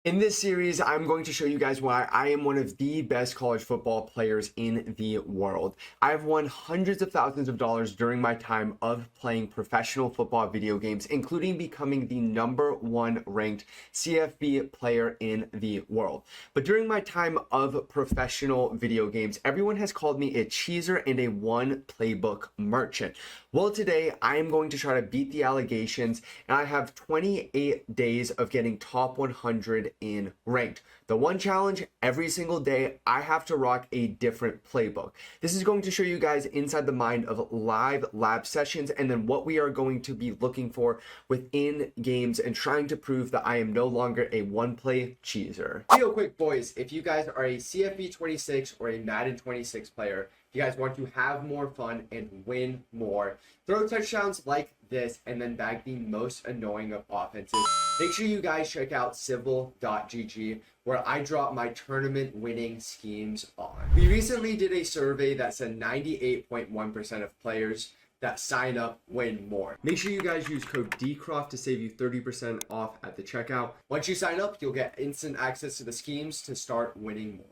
In this series, I'm going to show you guys why I am one of the best college football players in the world. I've won hundreds of thousands of dollars during my time of playing professional football video games, including becoming the #1 ranked CFB player in the world. But during my time of professional video games, everyone has called me a cheeser and a one playbook merchant. Well, today I am going to try to beat the allegations, and I have 28 days of getting top 100 in ranked. The one challenge, every single day I have to rock a different playbook. This is going to show you guys inside the mind of live lab sessions, and then what we are going to be looking for within games and trying to prove that I am no longer a one play cheeser. Real quick, boys, if you guys are a CFB 26 or a Madden 26 player, you guys want to have more fun and win more, throw touchdowns like this and then bag the most annoying of offenses, make sure you guys check out civil.gg, where I drop my tournament winning schemes on. We recently did a survey that said 98.1% of players that sign up win more. Make sure you guys use code Dcroft to save you 30% off at the checkout. Once you sign up, you'll get instant access to the schemes to start winning more.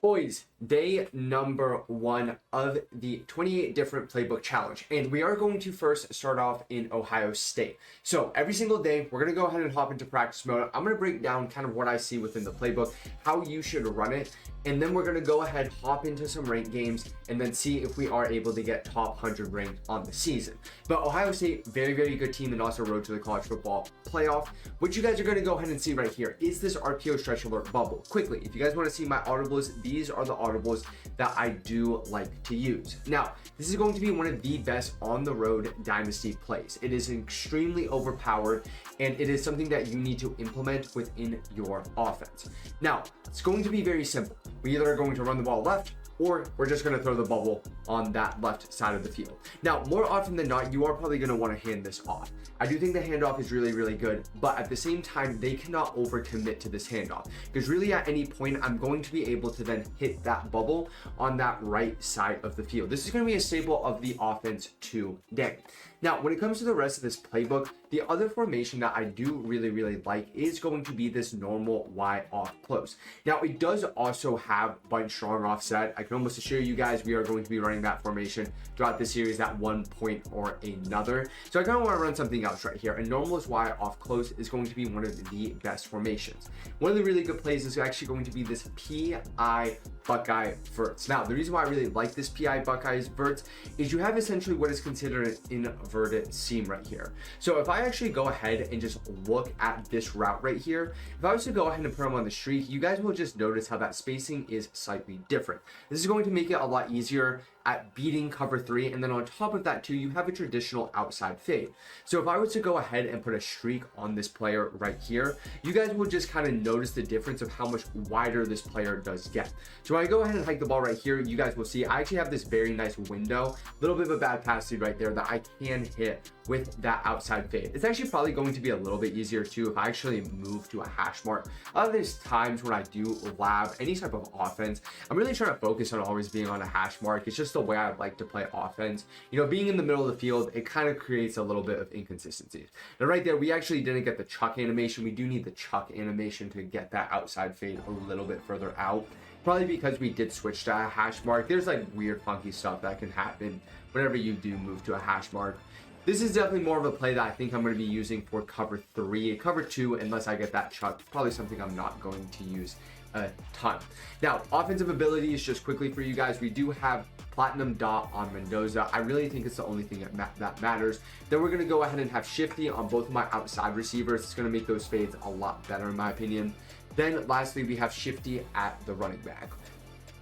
Boys, day #1 of the 28 different playbook challenge, and we are going to first start off in Ohio State. So every single day we're going to go ahead and hop into practice mode. I'm going to break down kind of what I see within the playbook, how you should run it, and then we're going to go ahead, hop into some ranked games, and then see if we are able to get top 100 ranked on the season. But Ohio State, very good team, and also road to the college football playoff. What you guys are going to go ahead and see right here is this RPO stretch alert bubble. Quickly, if you guys want to see my audibles, these are the audibles that I do like to use. Now, this is going to be one of the best on the road dynasty plays. It is extremely overpowered, and it is something that you need to implement within your offense. Now, it's going to be very simple. We either are going to run the ball left, or we're just going to throw the bubble on that left side of the field. Now, more often than not, you are probably going to want to hand this off. I do think the handoff is really good, but at the same time, they cannot overcommit to this handoff, because really at any point, I'm going to be able to then hit that bubble on that right side of the field. This is going to be a staple of the offense today. Now, when it comes to the rest of this playbook, the other formation that I do really like is going to be this normal Y off close. Now, it does also have bunch strong offset. I can almost assure you guys we are going to be running that formation throughout the series at one point or another. So I kind of want to run something else right here. And normal Y off close is going to be one of the best formations. One of the really good plays is actually going to be this PI Buckeye verts. Now, the reason why I really like this PI Buckeyes verts is you have essentially what is considered an inverted seam right here. So if I actually go ahead and just look at this route right here, if I was to go ahead and put them on the streak, you guys will just notice how that spacing is slightly different. This is going to make it a lot easier at beating cover 3, and then on top of that too, you have a traditional outside fade. So if I was to go ahead and put a streak on this player right here, you guys will just kind of notice the difference of how much wider this player does get. So when I go ahead and hike the ball right here, you guys will see I actually have this very nice window, a little bit of a bad pass lead right there that I can hit with that outside fade. It's actually probably going to be a little bit easier too if I actually move to a hash mark. There's times when I do lab any type of offense, I'm really trying to focus on always being on a hash mark. It's just the way I like to play offense. You know, being in the middle of the field, it kind of creates a little bit of inconsistency. Now right there, we actually didn't get the chuck animation. We do need the chuck animation to get that outside fade a little bit further out. Probably because we did switch to a hash mark. There's like weird funky stuff that can happen whenever you do move to a hash mark. This is definitely more of a play that I think I'm going to be using for cover 3. Cover 2, unless I get that chuck, probably something I'm not going to use a ton. Now, offensive abilities, just quickly for you guys, we do have platinum dot on Mendoza. I really think it's the only thing that matters. Then we're going to go ahead and have shifty on both of my outside receivers. It's going to make those fades a lot better in my opinion. Then lastly, we have shifty at the running back.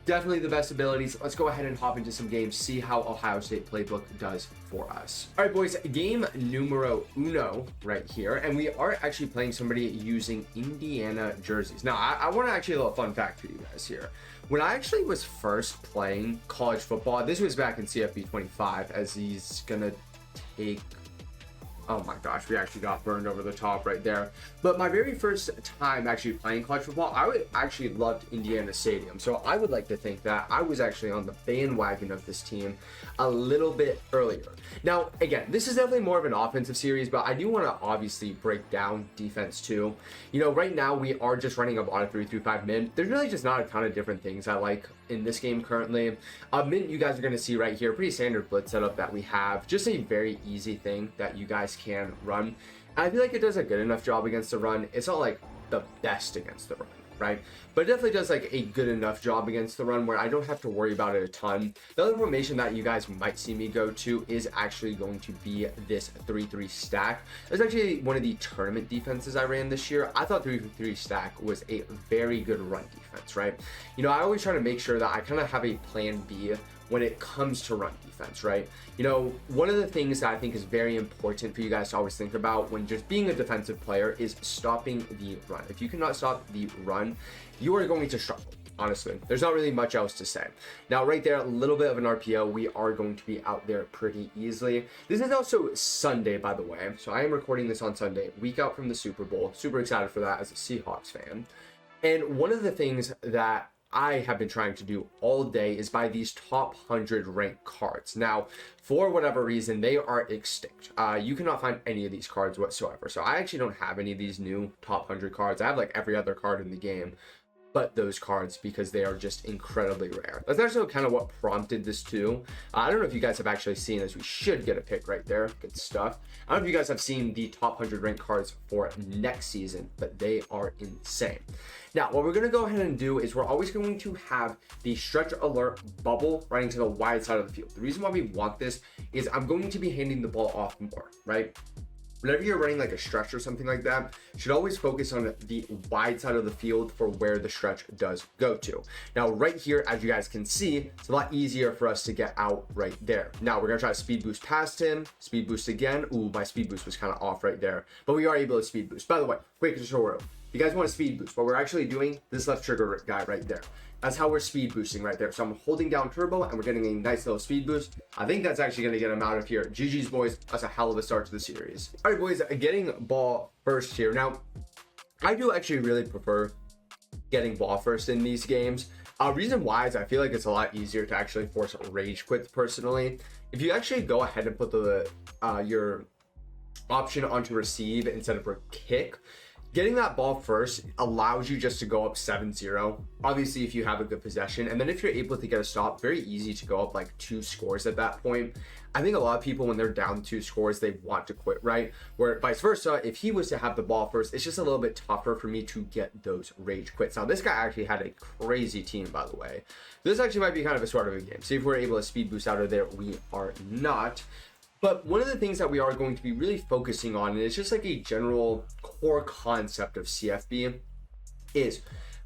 Definitely the best abilities. Let's go ahead and hop into some games, see how Ohio State playbook does for us. All right, boys, game numero uno right here. And we are actually playing somebody using Indiana jerseys. Now, I want to actually a little fun fact for you guys here. When I actually was first playing college football, this was back in CFB 25, as he's going to take Oh my gosh, we actually got burned over the top right there. But my very first time actually playing college football, I would actually loved Indiana Stadium. So I would like to think that I was actually on the bandwagon of this team a little bit earlier. Now, again, this is definitely more of an offensive series, but I do want to obviously break down defense too. You know, right now we are just running a lot of 3-5 min. There's really just not a ton of different things I like in this game currently. Min, you guys are going to see right here, pretty standard blitz setup that we have. Just a very easy thing that you guys can run. And I feel like it does a good enough job against the run. It's not like the best against the run, right? But it definitely does like a good enough job against the run where I don't have to worry about it a ton. The other formation that you guys might see me go to is actually going to be this 3-3 stack. That's actually one of the tournament defenses I ran this year. I thought 3-3 stack was a very good run defense, right? You know, I always try to make sure that I kind of have a plan B when it comes to run defense, right? You know, one of the things that I think is very important for you guys to always think about when just being a defensive player is stopping the run. If you cannot stop the run, you are going to struggle. Honestly, there's not really much else to say. Now, right there, a little bit of an RPO. We are going to be out there pretty easily. This is also Sunday, by the way. So I am recording this on Sunday, week out from the Super Bowl. Super excited for that as a Seahawks fan. And one of the things that I have been trying to do all day is buy these top 100 ranked cards. Now, for whatever reason, they are extinct. You cannot find any of these cards whatsoever. So I actually don't have any of these new top 100 cards. I have like every other card in the game but those cards because they are just incredibly rare. That's actually kind of what prompted this too. I don't know if you guys have actually seen this. We should get a pick right there. Good stuff. I don't know if you guys have seen the top 100 ranked cards for next season, but they are insane. Now, what we're going to go ahead and do is we're always going to have the stretch alert bubble running to the wide side of the field. The reason why we want this is I'm going to be handing the ball off more, right? Whenever you're running like a stretch or something like that, you should always focus on the wide side of the field for where the stretch does go to. Now, right here, as you guys can see, it's a lot easier for us to get out right there. Now, we're gonna try to speed boost past him, speed boost again. Ooh, my speed boost was kind of off right there, but we are able to speed boost. By the way, quick tutorial. If you guys want to speed boost, what we're actually doing, this left trigger guy right there. That's how we're speed boosting right there. So I'm holding down turbo and we're getting a nice little speed boost. I think that's actually going to get him out of here. GG's, boys. That's a hell of a start to the series. All right, boys, getting ball first here. Now, I do actually really prefer getting ball first in these games. Reason why is I feel like it's a lot easier to actually force rage quits personally. If you actually go ahead and put the your option onto receive instead of a kick, getting that ball first allows you just to go up 7-0, obviously if you have a good possession, and then if you're able to get a stop, very easy to go up like 2 scores at that point. I think a lot of people when they're down 2 scores, they want to quit, right? Where vice versa, if he was to have the ball first, it's just a little bit tougher for me to get those rage quits. Now this guy actually had a crazy team, by the way. This actually might be kind of a sort of a game. See if we're able to speed boost out of there. We are not. But one of the things that we are going to be really focusing on, and it's just like a general core concept of CFB, is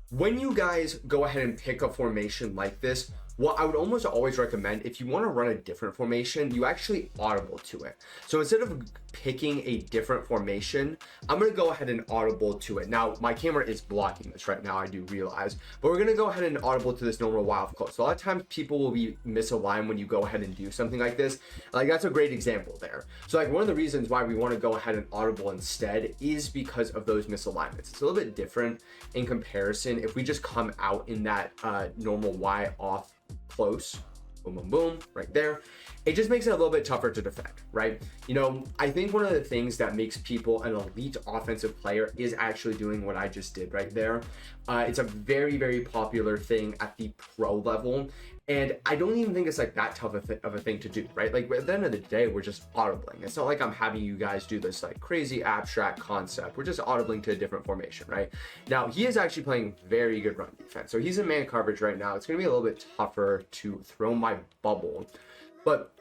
when you guys go ahead and pick a formation like this, what I would almost always recommend, if you want to run a different formation, you actually audible to it. So instead of picking a different formation, I'm going to go ahead and audible to it. Now, my camera is blocking this right now, I do realize, but we're going to go ahead and audible to this normal wild close. So a lot of times people will be misaligned when you go ahead and do something like this. Like that's a great example there. So like one of the reasons why we want to go ahead and audible instead is because of those misalignments. It's a little bit different in comparison if we just come out in that normal Y off close, boom, boom, boom, right there. It just makes it a little bit tougher to defend, right? You know, I think one of the things that makes people an elite offensive player is actually doing what I just did right there. It's a very, very popular thing at the pro level. And I don't even think it's like that tough of a thing to do, right? Like at the end of the day, we're just audibling. It's not like I'm having you guys do this like crazy abstract concept. We're just audibling to a different formation, right? Now, he is actually playing very good run defense. So he's in man coverage right now. It's going to be a little bit tougher to throw my bubble. But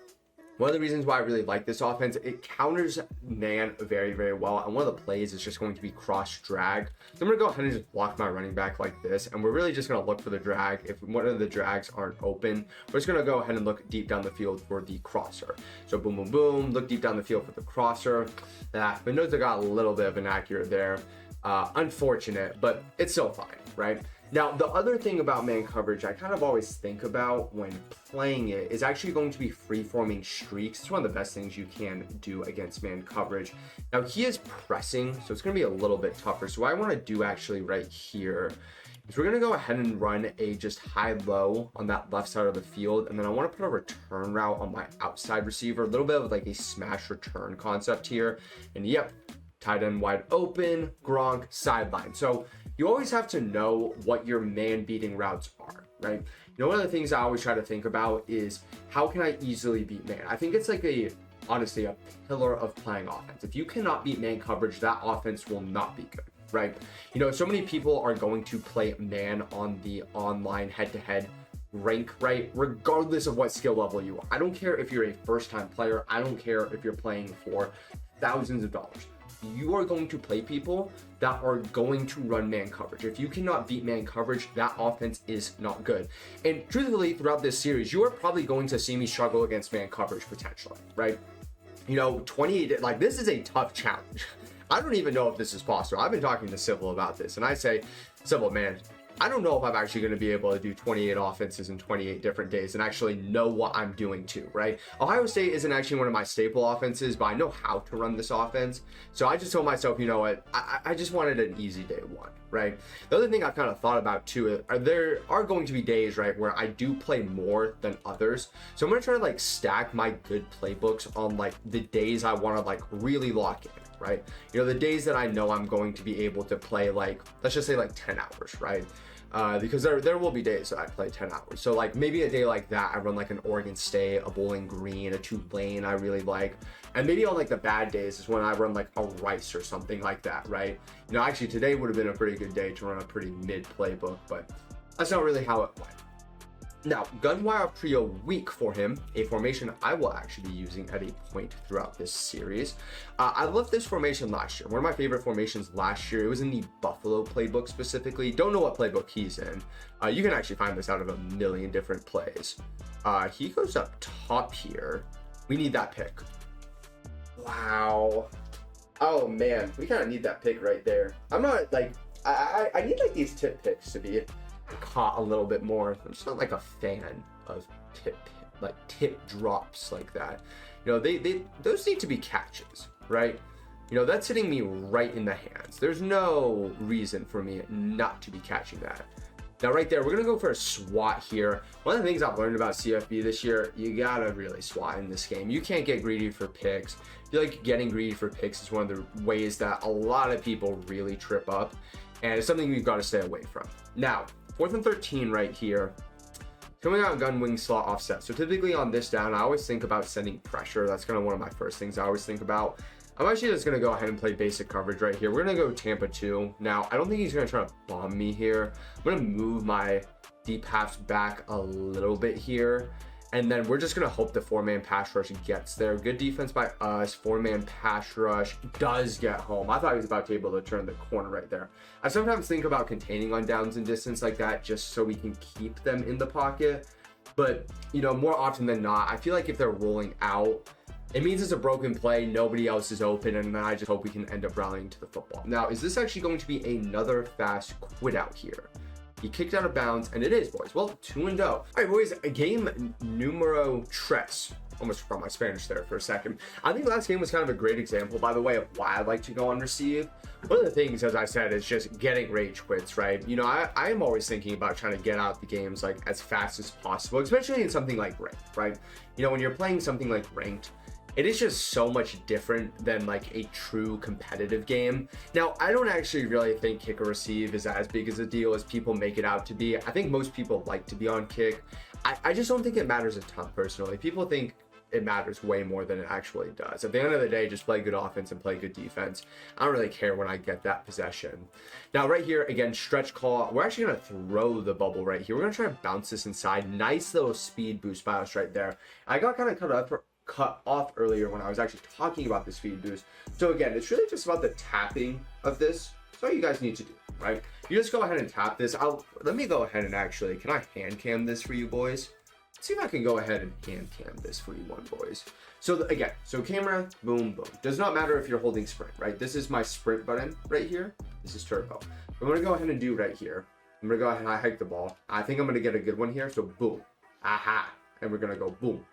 one of the reasons why I really like this offense, it counters man very, very well. And one of the plays is just going to be cross drag. So I'm going to go ahead and just block my running back like this. And we're really just going to look for the drag. If one of the drags aren't open, we're just going to go ahead and look deep down the field for the crosser. So boom, boom, boom, look deep down the field for the crosser. But notice I got a little bit of inaccurate there. Unfortunate, but it's still fine, right? Now, the other thing about man coverage I kind of always think about when playing it is actually going to be free-forming streaks. It's one of the best things you can do against man coverage. Now, he is pressing, so it's going to be a little bit tougher. So what I want to do actually right here is we're going to go ahead and run a just high-low on that left side of the field, and then I want to put a return route on my outside receiver, a little bit of like a smash return concept here. And yep, tight end wide open, Gronk, sideline. So you always have to know what your man-beating routes are, right? You know, one of the things I always try to think about is how can I easily beat man? I think it's like honestly, a pillar of playing offense. If you cannot beat man coverage, that offense will not be good, right? You know, so many people are going to play man on the online head-to-head rank, right? Regardless of what skill level you are. I don't care if you're a first-time player. I don't care if you're playing for thousands of dollars. You are going to play people that are going to run man coverage. If you cannot beat man coverage, that offense is not good. And truthfully, throughout this series, you are probably going to see me struggle against man coverage potentially, right? You know, 28, like this is a tough challenge. I don't even know if this is possible. I've been talking to Civil about this, and I say, Civil, man, I don't know if I'm actually going to be able to do 28 offenses in 28 different days and actually know what I'm doing too, right? Ohio State isn't actually one of my staple offenses, but I know how to run this offense. So I just told myself, you know what, I just wanted an easy day one, right? The other thing I've kind of thought about too, there are going to be days, right, where I do play more than others. So I'm going to try to like stack my good playbooks on like the days I want to like really lock in, right? You know, the days that I know I'm going to be able to play like, let's just say like 10 hours, right? Because there will be days that I play 10 hours. So like maybe a day like that, I run like an Oregon State, a Bowling Green, a Tulane I really like. And maybe on like the bad days is when I run like a Rice or something like that, right? You know, actually today would have been a pretty good day to run a pretty mid playbook, but that's not really how it went. Now, Gunwire Trio weak for him, a formation I will actually be using at a point throughout this series. I loved this formation last year. One of my favorite formations last year. It was in the Buffalo playbook specifically. Don't know what playbook he's in. You can actually find this out of a million different plays. He goes up top here. We need that pick. Wow. Oh man, we kind of need that pick right there. I'm not like, I need like these tip picks to be caught a little bit more. I'm just not like a fan of tip drops like that. You know, those need to be catches, right? You know, that's hitting me right in the hands. There's no reason for me not to be catching that. Now right there, we're gonna go for a swat here. One of the things I've learned about CFB this year, you gotta really swat in this game. You can't get greedy for picks. I feel like getting greedy for picks is one of the ways that a lot of people really trip up, and it's something we've got to stay away from. Now, 4th and 13 right here. Coming out gun wing slot offset. So typically on this down, I always think about sending pressure. That's kind of one of my first things I always think about. I'm actually just going to go ahead and play basic coverage right here. We're going to go Tampa 2. Now, I don't think he's going to try to bomb me here. I'm going to move my deep halves back a little bit here. And then we're just going to hope the 4-man pass rush gets there. Good defense by us. 4-man pass rush does get home. I thought he was about to be able to turn the corner right there. I sometimes think about containing on downs and distance like that just so we can keep them in the pocket. But, you know, more often than not, I feel like if they're rolling out, it means it's a broken play. Nobody else is open. And then I just hope we can end up rallying to the football. Now, is this actually going to be another fast quit out here? He kicked out of bounds, and it is, boys. Well, 2-0. All right, boys, game numero tres. Almost forgot my Spanish there for a second. I think last game was kind of a great example, by the way, of why I like to go on receive. One of the things, as I said, is just getting rage quits, right? You know, I am always thinking about trying to get out the games like as fast as possible, especially in something like ranked, right? You know, when you're playing something like ranked, it is just so much different than like a true competitive game. Now, I don't actually really think kick or receive is as big as a deal as people make it out to be. I think most people like to be on kick. I just don't think it matters a ton personally. People think it matters way more than it actually does. At the end of the day, just play good offense and play good defense. I don't really care when I get that possession. Now, right here, again, stretch call. We're actually going to throw the bubble right here. We're going to try to bounce this inside. Nice little speed boost by us right there. I got kind of cut off earlier when I was actually talking about the speed boost. So again, it's really just about the tapping of this. That's all you guys need to do, right? You just go ahead and tap this. Let me go ahead and actually, can I hand cam this for you boys? Let's see if I can go ahead and hand cam this for you boys. So again, so camera, boom, boom. Does not matter if you're holding sprint, right? This is my sprint button right here. This is turbo. I'm gonna go ahead and do right here. I'm gonna go ahead and hike the ball. I think I'm gonna get a good one here. So boom, aha, and we're gonna go boom.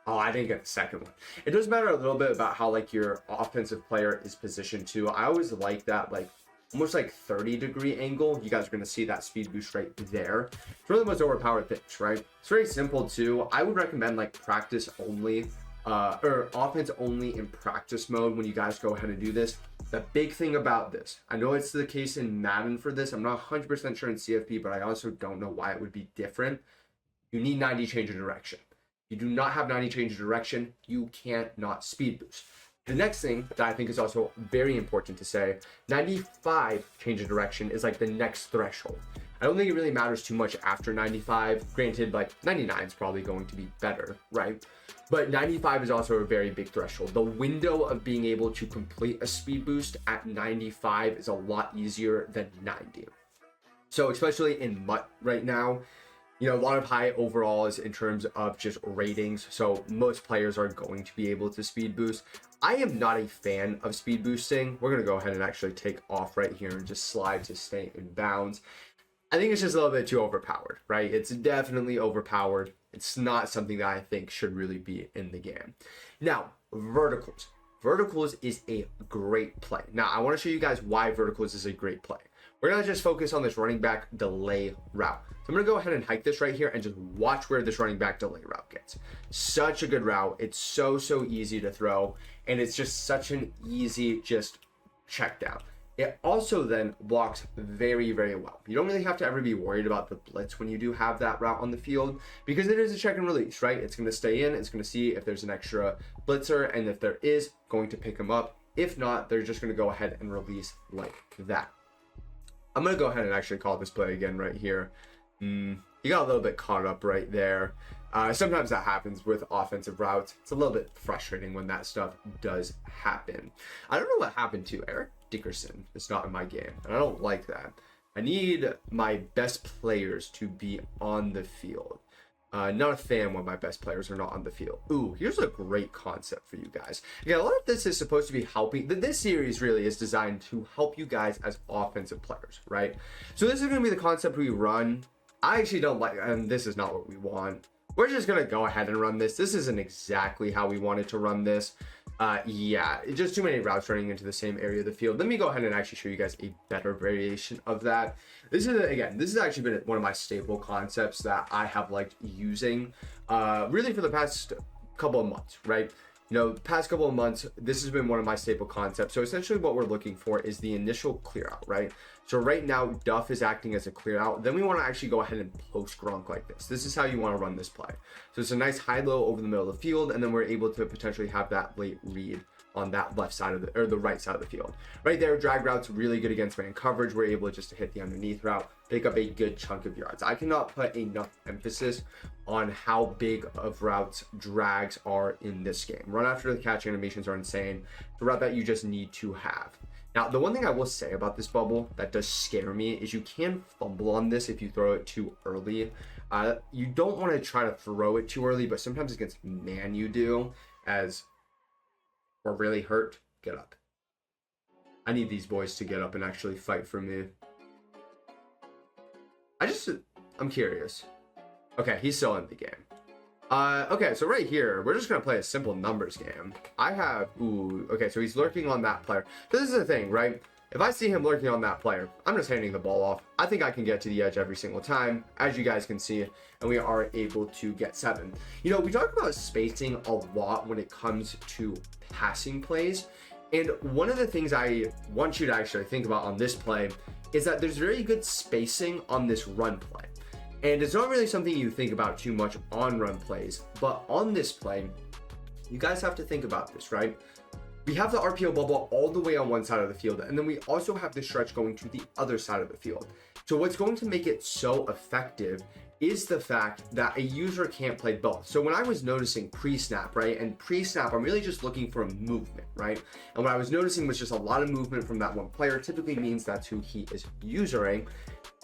Oh, I didn't get the second one. It does matter a little bit about how like your offensive player is positioned too. I always like that like almost like 30-degree angle. You guys are gonna see that speed boost right there. It's one of the most overpowered things, right? It's very simple too. I would recommend like practice only or offense only in practice mode when you guys go ahead and do this. The big thing about this, I know it's the case in Madden for this. I'm not 100% sure in CFP, but I also don't know why it would be different. You need 90 change of direction. You do not have 90 change of direction, you can't not speed boost. The next thing that I think is also very important to say, 95 change of direction is like the next threshold. I don't think it really matters too much after 95. Granted, like 99 is probably going to be better, right? But 95 is also a very big threshold. The window of being able to complete a speed boost at 95 is a lot easier than 90. So especially in MUT right now, you know, a lot of high overalls in terms of just ratings. So most players are going to be able to speed boost. I am not a fan of speed boosting. We're going to go ahead and actually take off right here and just slide to stay in bounds. I think it's just a little bit too overpowered, right? It's definitely overpowered. It's not something that I think should really be in the game. Now, verticals. Verticals is a great play. Now, I want to show you guys why verticals is a great play. We're going to just focus on this running back delay route. So I'm going to go ahead and hike this right here and just watch where this running back delay route gets. Such a good route. It's so easy to throw. And it's just such an easy just check down. It also then blocks very well. You don't really have to ever be worried about the blitz when you do have that route on the field because it is a check and release, right? It's going to stay in. It's going to see if there's an extra blitzer. And if there is, going to pick him up. If not, they're just going to go ahead and release like that. I'm going to go ahead and actually call this play again right here. You got a little bit caught up right there. Sometimes that happens with offensive routes. It's a little bit frustrating when that stuff does happen. I don't know what happened to Eric Dickerson. It's not in my game, and I don't like that. I need my best players to be on the field. Not a fan when my best players are not on the field. Ooh, here's a great concept for you guys. Again, a lot of this is supposed to be helping. This series really is designed to help you guys as offensive players, right? So this is going to be the concept we run. I actually don't like, and this is not what we want. We're just going to go ahead and run this. This isn't exactly how we wanted to run this. Yeah, just too many routes running into the same area of the field. Let me go ahead and actually show you guys a better variation of that. This has actually been one of my staple concepts that I have liked using really for the past couple of months, right? You know, past couple of months, this has been one of my staple concepts. So essentially what we're looking for is the initial clear out, right? So right now, Duff is acting as a clear out. Then we want to actually go ahead and post Gronk like this. This is how you want to run this play. So it's a nice high-low over the middle of the field, and then we're able to potentially have that late read on that left side of the, or the right side of the field. Right there, drag route's really good against man coverage. We're able just to hit the underneath route, pick up a good chunk of yards. I cannot put enough emphasis on how big of routes drags are in this game. Run after the catch animations are insane. The route that you just need to have. Now, the one thing I will say about this bubble that does scare me is you can fumble on this if you throw it too early. You don't want to try to throw it too early, but sometimes against man you do, as we're really hurt. Get up. I need these boys to get up and actually fight for me. I'm curious. Okay, he's still in the game. Okay, so right here, we're just gonna play a simple numbers game. Okay, so he's lurking on that player. So this is the thing, right? If I see him lurking on that player, I'm just handing the ball off. I think I can get to the edge every single time, as you guys can see, and we are able to get 7. You know, we talk about spacing a lot when it comes to passing plays, and one of the things I want you to actually think about on this play is that there's very good spacing on this run play. And it's not really something you think about too much on run plays, but on this play, you guys have to think about this, right? We have the RPO bubble all the way on one side of the field, and then we also have the stretch going to the other side of the field. So what's going to make it so effective is the fact that a user can't play both. So when I was noticing pre-snap, right, and pre-snap, I'm really just looking for a movement, right? And what I was noticing was just a lot of movement from that one player. Typically means that's who he is usering.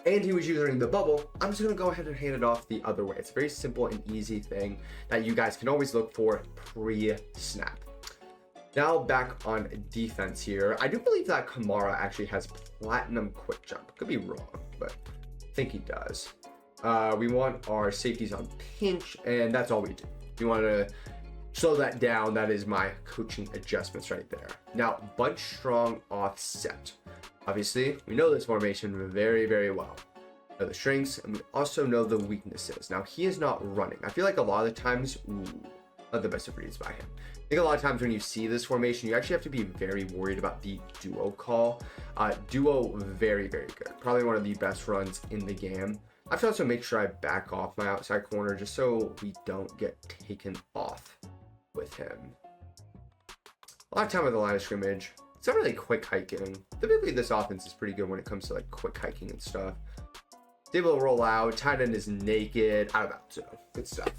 And he was using the bubble. I'm just gonna go ahead and hand it off the other way. It's a very simple and easy thing that you guys can always look for pre-snap. Now back on defense here. I do believe that Kamara actually has platinum quick jump. Could be wrong, but think he does. We want our safeties on pinch, and that's all we do. We want to slow that down. That is my coaching adjustments right there. Now, bunch strong offset. Obviously, we know this formation very, very well. Know the strengths, and we also know the weaknesses. Now, he is not running. I feel like a lot of the times, not the best of reads by him. I think a lot of times when you see this formation, you actually have to be very worried about the duo call. Duo, very, very good. Probably one of the best runs in the game. I have to also make sure I back off my outside corner just so we don't get taken off with him. A lot of time with the line of scrimmage. It's not really quick hiking. Typically, this offense is pretty good when it comes to like quick hiking and stuff. It's able to roll out. Tight end is naked. Out of bounds. So good stuff.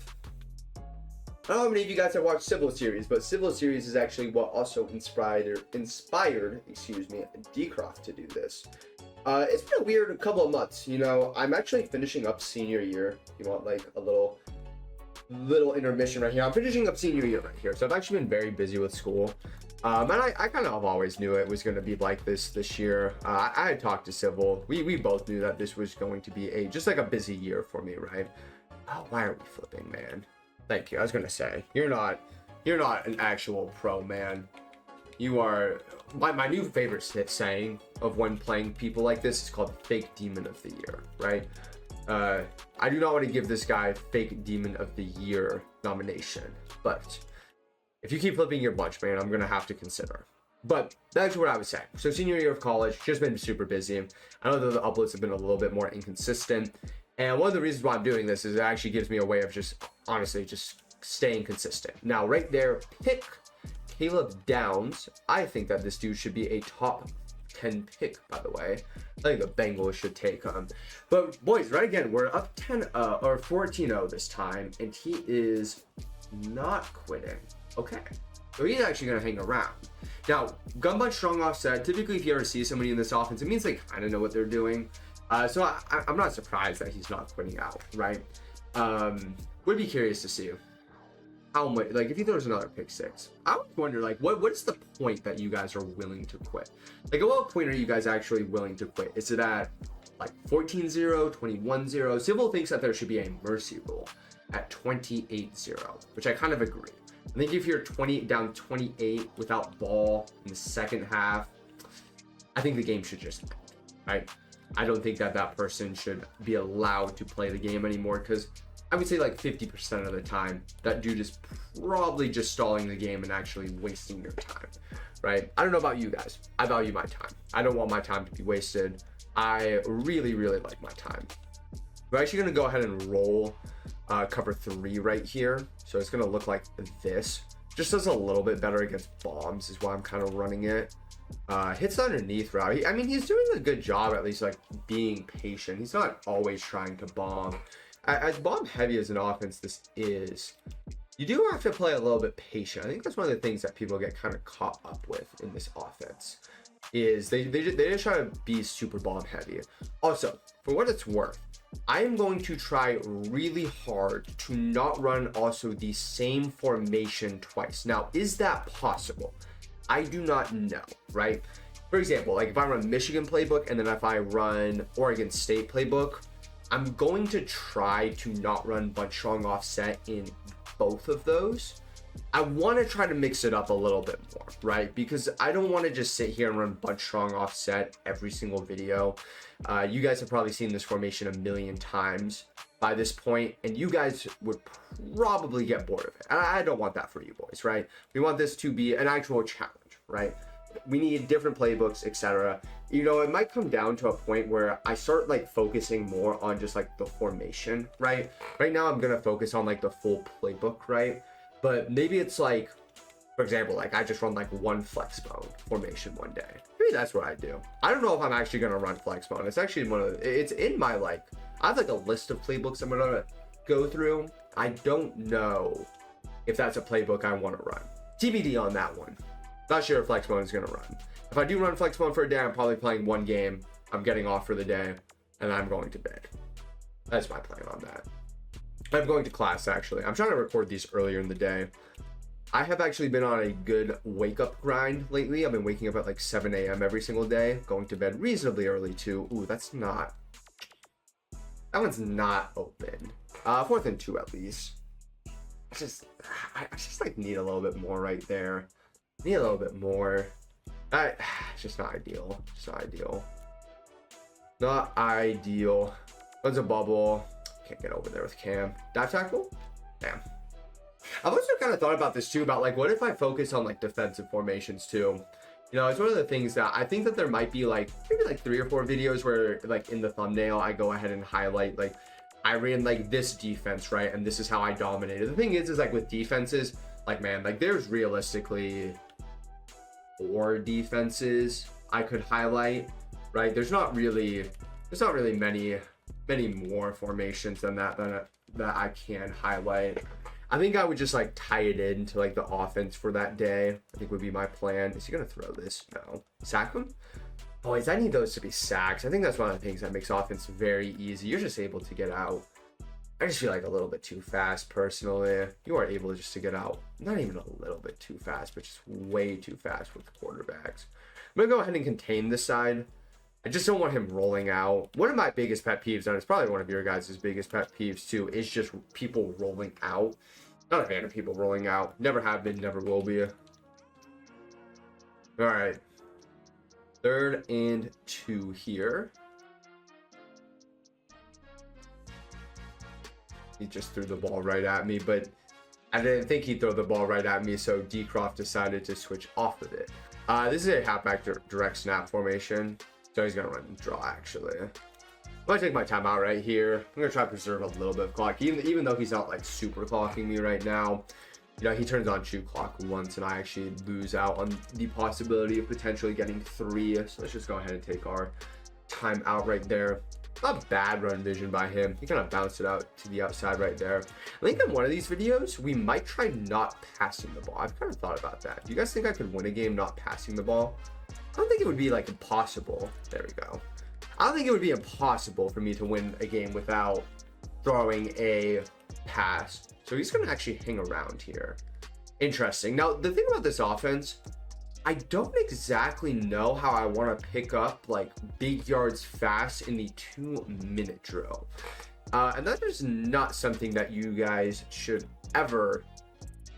I don't know how many of you guys have watched Civil Series, but Civil Series is actually what also inspired, Dcroft to do this. It's been a weird couple of months. You know, I'm actually finishing up senior year. You want like a little intermission right here. I'm finishing up senior year right here, so I've actually been very busy with school. And I kind of always knew it was going to be like this year. I had talked to Civil. We both knew that this was going to be just like a busy year for me, right? Oh, why are we flipping, man? Thank you. I was going to say, you're not an actual pro, man. You are my new favorite saying of when playing people like this is called fake demon of the year, right? I do not want to give this guy fake demon of the year nomination, but if you keep flipping your bunch, man, I'm going to have to consider. But that's what I would say. So senior year of college, just been super busy. I know that the uploads have been a little bit more inconsistent. And one of the reasons why I'm doing this is it actually gives me a way of just, honestly, just staying consistent. Now, right there, pick Caleb Downs. I think that this dude should be a top 10 pick, by the way. I think the Bengals should take him. But boys, right again, we're up 14-0 this time, and he is not quitting. Okay, so he's actually going to hang around. Now, gun bunch strong offset. Typically, if you ever see somebody in this offense, it means they kind of know what they're doing. So I'm not surprised that he's not quitting out, right? Would be curious to see how much, like if he throws another pick six. I would wonder, like, what is the point that you guys are willing to quit? Like, at what point are you guys actually willing to quit? Is it at like 14-0, 21-0? Civil thinks that there should be a mercy rule at 28-0, which I kind of agree. I think if you're down 28 without ball in the second half, I think the game should just end, right? I don't think that person should be allowed to play the game anymore, because I would say like 50% of the time, that dude is probably just stalling the game and actually wasting your time, right? I don't know about you guys. I value my time. I don't want my time to be wasted. I really, really like my time. We're actually going to go ahead and roll cover 3 right here. So it's going to look like this. Just does a little bit better against bombs is why I'm kind of running it. Hits the underneath route. I mean, he's doing a good job at least like being patient. He's not always trying to bomb. As bomb heavy as an offense this is, you do have to play a little bit patient. I think that's one of the things that people get kind of caught up with in this offense is they just try to be super bomb heavy. Also, for what it's worth, I am going to try really hard to not run also the same formation twice. Now, is that possible? I do not know, right? For example, like if I run Michigan playbook and then if I run Oregon State playbook, I'm going to try to not run bunch strong offset in both of those. I want to try to mix it up a little bit more, right? Because I don't want to just sit here and run bunch strong offset every single video. You guys have probably seen this formation a million times by this point, and you guys would probably get bored of it. And I don't want that for you boys, right? We want this to be an actual challenge, right? We need different playbooks, etc. You know, it might come down to a point where I start like focusing more on just like the formation, right? Right now I'm going to focus on like the full playbook, right? But maybe it's like, for example, like I just run like one flex bone formation one day. Maybe that's what I do. I don't know if I'm actually going to run flex bone. It's actually it's in my like, I have like a list of playbooks I'm going to go through. I don't know if that's a playbook I want to run. TBD on that one. Not sure if flex bone is going to run. If I do run flex bone for a day, I'm probably playing one game. I'm getting off for the day and I'm going to bed. That's my plan on that. I'm going to class actually. I'm trying to record these earlier in the day. I have actually been on a good wake up grind lately. I've been waking up at like 7 a.m. every single day, going to bed reasonably early too. Ooh, that's not That one's not open. 4th and 2 at least. I just like need a little bit more right there. Need a little bit more. It's just not ideal. Just not ideal. Not ideal. There's a bubble. Can't get over there with Cam. Dive tackle? Damn. I've also kind of thought about this too, about like, what if I focus on like defensive formations too? You know, it's one of the things that I think that there might be like, maybe like 3 or 4 videos where like in the thumbnail, I go ahead and highlight like, I ran like this defense, right? And this is how I dominated. The thing is like with defenses, like, man, like there's realistically 4 defenses I could highlight, right? There's not really many more formations than that I can highlight. I think I would just like tie it into like the offense for that day. I think would be my plan. Is he gonna throw this? No. Sack him? Boys, I need those to be sacks. I think that's one of the things that makes offense very easy. You're just able to get out. I just feel like a little bit too fast personally. You are able just to get out. Not even a little bit too fast, but just way too fast with quarterbacks. I'm gonna go ahead and contain this side. I just don't want him rolling out. One of my biggest pet peeves, and it's probably one of your guys' biggest pet peeves too, is just people rolling out. Not a fan of people rolling out. Never have been, never will be. All right. 3rd and 2 here. He just threw the ball right at me, but I didn't think he'd throw the ball right at me, so Dcroft decided to switch off of it. This is a halfback direct snap formation, so he's going to run and draw, actually. I'm going to take my time out right here. I'm going to try to preserve a little bit of clock, even though he's not, like, super clocking me right now. You know, he turns on shoot clock once, and I actually lose out on the possibility of potentially getting 3. So let's just go ahead and take our time out right there. Not bad run vision by him. He kind of bounced it out to the outside right there. I think in one of these videos, we might try not passing the ball. I've kind of thought about that. Do you guys think I could win a game not passing the ball? I don't think it would be, like, impossible. There we go. I don't think it would be impossible for me to win a game without throwing a pass. So he's going to actually hang around here. Interesting. Now, the thing about this offense, I don't exactly know how I want to pick up like big yards fast in the 2-minute drill. And that is not something that you guys should ever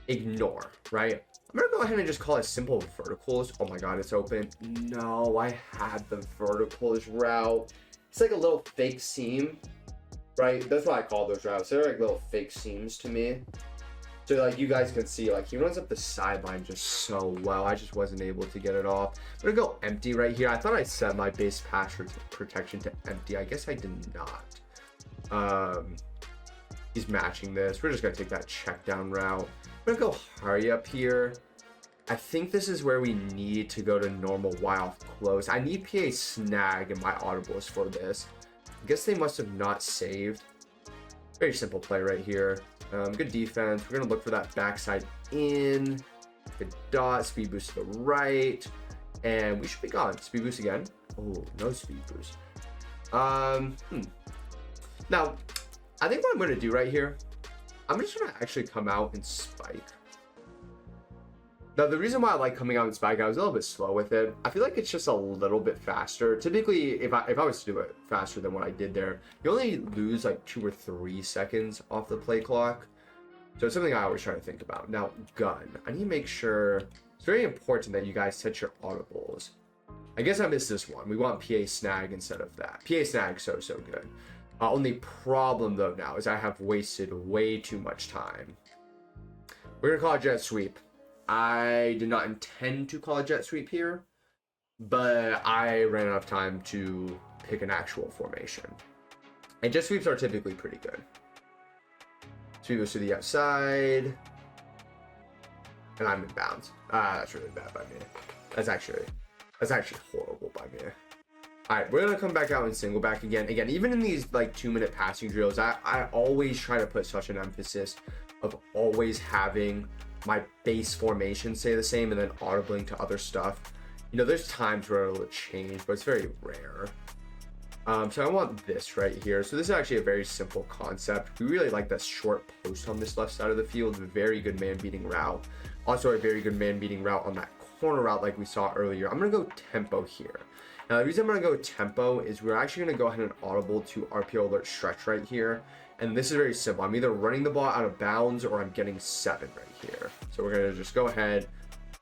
ignore, right? I'm going to go ahead and just call it simple verticals. Oh my God, it's open. No, I had the verticals route. It's like a little fake seam, right? That's what I call those routes. They're like little fake seams to me. So like you guys can see, like he runs up the sideline just so well. I just wasn't able to get it off. I'm gonna go empty right here. I thought I set my base pass protection to empty. I guess I did not. He's matching this. We're just gonna take that check down route. I'm gonna go hurry up here. I think this is where we need to go to normal Y off close. I need PA snag in my audibles for this. I guess they must have not saved. Very simple play right here. Good defense. We're going to look for that backside in. Good dot. Speed boost to the right. And we should be gone. Speed boost again. Oh, no speed boost. Now, I think what I'm going to do right here, I'm just going to actually come out and spike. Now, the reason why I like coming out and spike, I was a little bit slow with it. I feel like it's just a little bit faster. Typically, if I was to do it faster than what I did there, you only lose like 2 or 3 seconds off the play clock. So it's something I always try to think about. Now, gun. I need to make sure, it's very important that you guys set your audibles. I guess I missed this one. We want PA snag instead of that. PA snag, so good. Only problem though now is I have wasted way too much time. We're gonna call it jet sweep. I did not intend to call a jet sweep here, but I ran out of time to pick an actual formation. And jet sweeps are typically pretty good. Sweep goes to the outside, and I'm in bounds. That's really bad by me. That's actually horrible by me. All right, we're gonna come back out and single back again. Again, even in these like 2-minute passing drills, I always try to put such an emphasis of always having my base formation stay the same and then audibling to other stuff. You know, there's times where it'll change, but it's very rare. So I want this right here. So this is actually a very simple concept. We really like that short post on this left side of the field. A very good man beating route. Also a very good man beating route on that corner route like we saw earlier. I'm gonna go tempo here. Now, the reason I'm going to go tempo is we're actually going to go ahead and audible to RPO alert stretch right here. And this is very simple. I'm either running the ball out of bounds or I'm getting 7 right here. So we're going to just go ahead,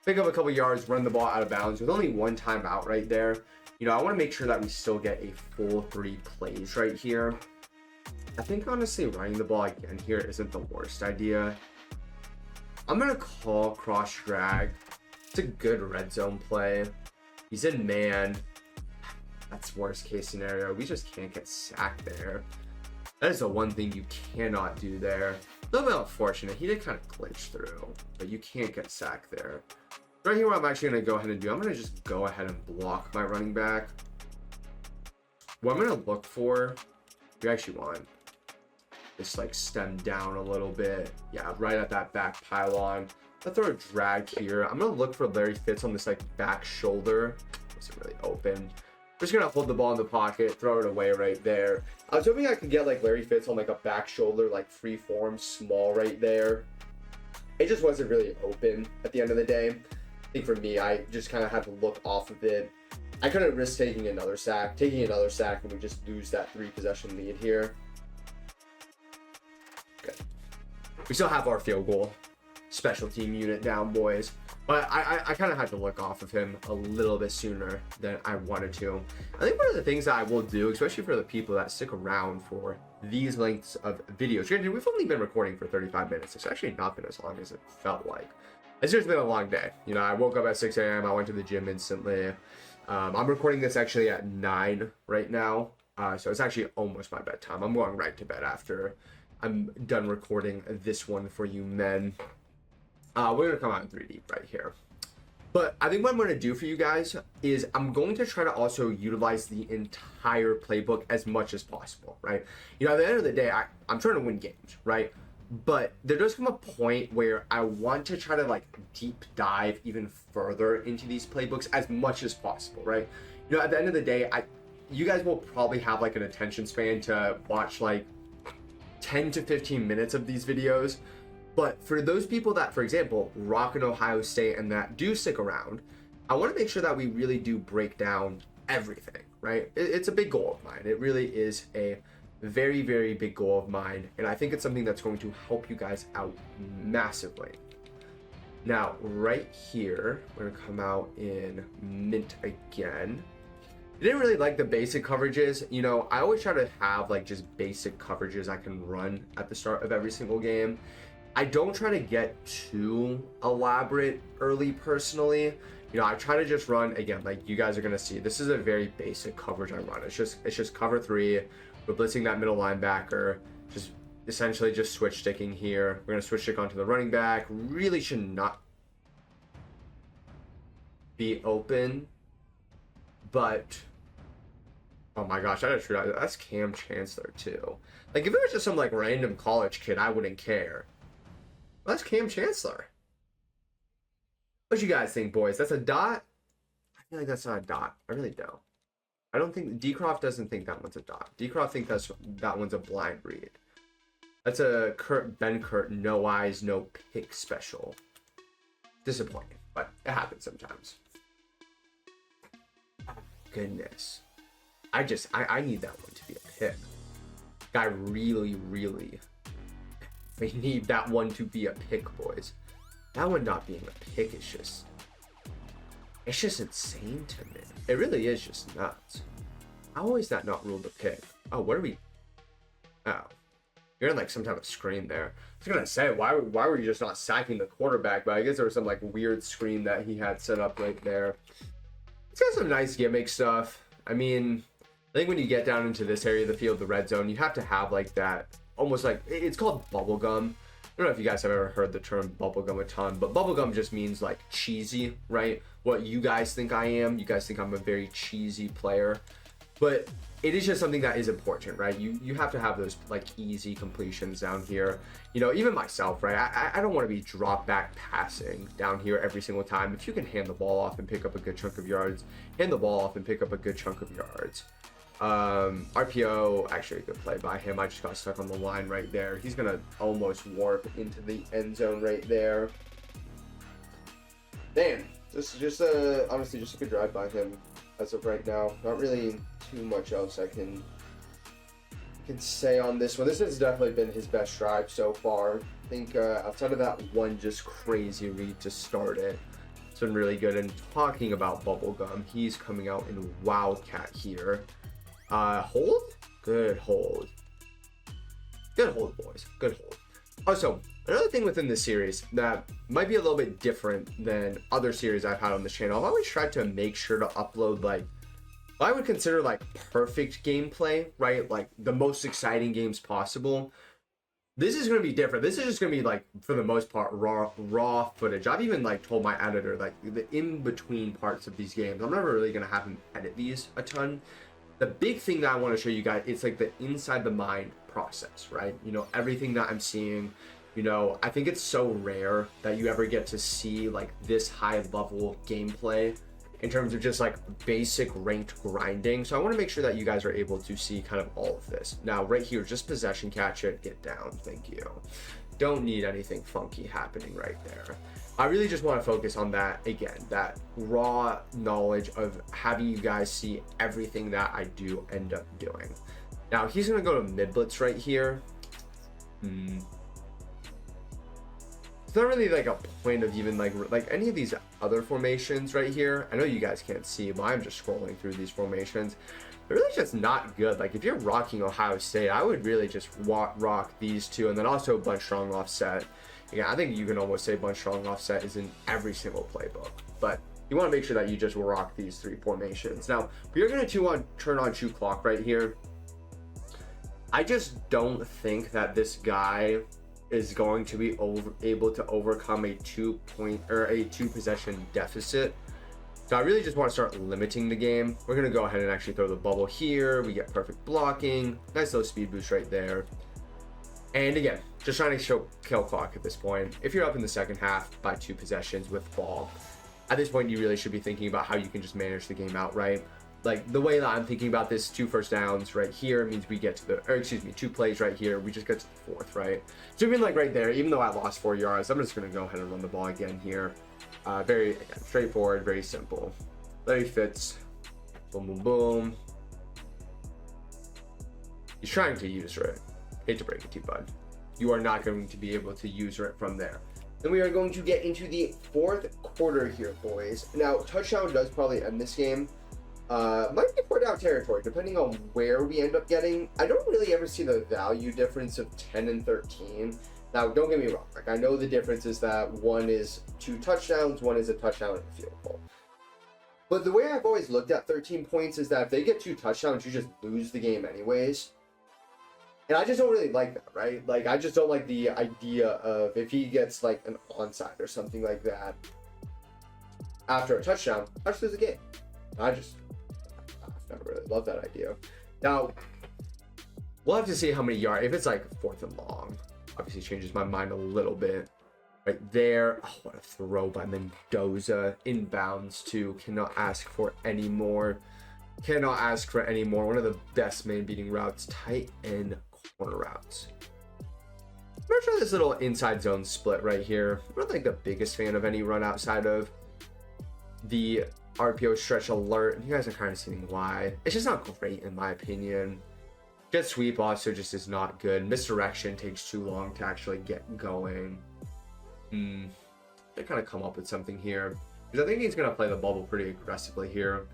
pick up a couple yards, run the ball out of bounds with only 1 timeout right there. You know, I want to make sure that we still get a full 3 plays right here. I think honestly running the ball again here isn't the worst idea. I'm going to call cross drag. It's a good red zone play. He's in man. That's worst case scenario. We just can't get sacked there. That is the one thing you cannot do there. A little bit unfortunate. He did kind of glitch through, but you can't get sacked there. Right here, what I'm actually going to go ahead and do, I'm going to just go ahead and block my running back. What I'm going to look for, you actually want just like stem down a little bit. Yeah, right at that back pylon. I'll throw a drag here. I'm going to look for Larry Fitz on this like back shoulder. Wasn't really open. Just going to hold the ball in the pocket, throw it away right there. I was hoping I could get like Larry Fitz on like a back shoulder, like free form, small right there. It just wasn't really open at the end of the day. I think for me, I just kind of had to look off of it. I couldn't risk taking another sack, and we just lose that 3 possession lead here. Good. We still have our field goal. Special team unit down, boys. But I kind of had to look off of him a little bit sooner than I wanted to. I think one of the things that I will do, especially for the people that stick around for these lengths of videos, granted, we've only been recording for 35 minutes. It's actually not been as long as it felt like. It's just been a long day. You know, I woke up at 6 a.m. I went to the gym instantly. I'm recording this actually at 9 right now. So it's actually almost my bedtime. I'm going right to bed after I'm done recording this one for you men. We're going to come out in 3D right here. But I think what I'm going to do for you guys is I'm going to try to also utilize the entire playbook as much as possible, right? You know, at the end of the day, I'm trying to win games, right? But there does come a point where I want to try to like deep dive even further into these playbooks as much as possible, right? You know, at the end of the day, you guys will probably have like an attention span to watch like 10 to 15 minutes of these videos. But for those people that, for example, rock in Ohio State and that do stick around, I want to make sure that we really do break down everything, right? It's a big goal of mine. It really is a very, very big goal of mine. And I think it's something that's going to help you guys out massively. Now, right here, we're going to come out in mint again. I didn't really like the basic coverages. You know, I always try to have like just basic coverages I can run at the start of every single game. I don't try to get too elaborate early personally. You know, I try to just run, again, like you guys are gonna see, this is a very basic coverage I run. It's just cover 3. We're blitzing that middle linebacker, just essentially just switch sticking here. We're gonna switch stick onto the running back. Really should not be open, but oh my gosh, I just realized that's Cam Chancellor too. Like if it was just some like random college kid, I wouldn't care. Well, that's Cam Chancellor. What you guys think, boys? That's a dot? I feel like that's not a dot. I really don't. I don't think Dcroft doesn't think that one's a dot. Dcroft thinks that one's a blind read. That's a Ben Kurt, no eyes, no pick special. Disappointing, but it happens sometimes. Goodness. I need that one to be a pick. I really we need that one to be a pick, boys. That one not being a pick is it's just insane to me. It really is just nuts. How is that not ruled a pick? Oh, what are we? Oh, you're in like some type of screen there. I was gonna say, why were you just not sacking the quarterback? But I guess there was some like weird screen that he had set up right there. It's got some nice gimmick stuff. I mean, I think when you get down into this area of the field, the red zone, you have to have like that, almost like, it's called bubblegum. I don't know if you guys have ever heard the term bubblegum a ton, but bubblegum just means like cheesy, right? What you guys think I am. You guys think I'm a very cheesy player. But it is just something that is important, right? You have to have those like easy completions down here. You know, even myself, right? I don't want to be drop back passing down here every single time. If you can hand the ball off and pick up a good chunk of yards, hand the ball off and pick up a good chunk of yards. RPO, actually a good play by him. I just got stuck on the line right there. He's gonna almost warp into the end zone right there. Damn, this is just honestly just a good drive by him. as of right now. Not really too much else I can say on this one. This has definitely been his best drive so far. I think outside of that one just crazy read to start it, it's been really good. And talking about Bubblegum, he's coming out in Wildcat here. Hold? Good hold. Good hold, boys. Good hold. Also, another thing within this series that might be a little bit different than other series I've had on this channel, I've always tried to make sure to upload like what I would consider like perfect gameplay, right? Like the most exciting games possible. This is going to be different. This is just going to be like, for the most part, raw footage. I've even like told my editor like the in-between parts of these games, I'm never really going to have him edit these a ton. The big thing that I want to show you guys, it's like the inside the mind process, right? You know, everything that I'm seeing, you know, I think it's so rare that you ever get to see like this high level gameplay in terms of just like basic ranked grinding. So I want to make sure that you guys are able to see kind of all of this. Now right here, just possession catch it, get down, thank you. Don't need anything funky happening right there. I really just want to focus on that, again, that raw knowledge of having you guys see everything that I do end up doing. Now he's going to go to mid blitz right here. It's not really like a point of even like any of these other formations right here. I know you guys can't see, but I'm just scrolling through these formations. They're really just not good. Like if you're rocking Ohio State, I would really just rock these two, and then also bunch strong offset. Again, I think you can almost say bunch strong offset is in every single playbook, but you want to make sure that you just rock these three formations. Now we are going to turn on shoot clock right here. I just don't think that this guy is going to be able to overcome a 2 possession deficit. So I really just want to start limiting the game. We're going to go ahead and actually throw the bubble here. We get perfect blocking. Nice little speed boost right there. And again, just trying to show kill clock at this point. If you're up in the second half by 2 possessions with ball, at this point you really should be thinking about how you can just manage the game outright. Like the way that I'm thinking about this, 2 first downs right here means we get to the, or excuse me, 2 plays right here, we just get to the 4th, right? So even like right there, even though I lost 4 yards, I'm just going to go ahead and run the ball again here. Very again, straightforward, very simple. Larry Fitz, boom, boom, boom. He's trying to user it. Hate to break it to you, bud. You are not going to be able to user it from there. Then we are going to get into the 4th quarter here, boys. Now, touchdown does probably end this game. Might be 4-down territory, depending on where we end up getting. I don't really ever see the value difference of 10 and 13. Now, don't get me wrong. Like, I know the difference is that one is 2 touchdowns, one is a touchdown and a field goal. But the way I've always looked at 13 points is that if they get 2 touchdowns, you just lose the game anyways. And I just don't really like that, right? Like, I just don't like the idea of if he gets, like, an onside or something like that after a touchdown, I just lose the game. I've never really loved that idea. Now, we'll have to see how many yards. If it's, like, 4th and long, obviously changes my mind a little bit. Right there. Oh, what a throw by Mendoza. Inbounds, too. Cannot ask for any more. Cannot ask for any more. One of the best man-beating routes. Tight end corner routes. I'm going to try this little inside zone split right here. I'm not like the biggest fan of any run outside of the RPO stretch alert. You guys are kind of seeing why. It's just not great in my opinion. Jet sweep also just is not good. Misdirection takes too long to actually get going. They kind of come up with something here. Because I think he's going to play the bubble pretty aggressively here.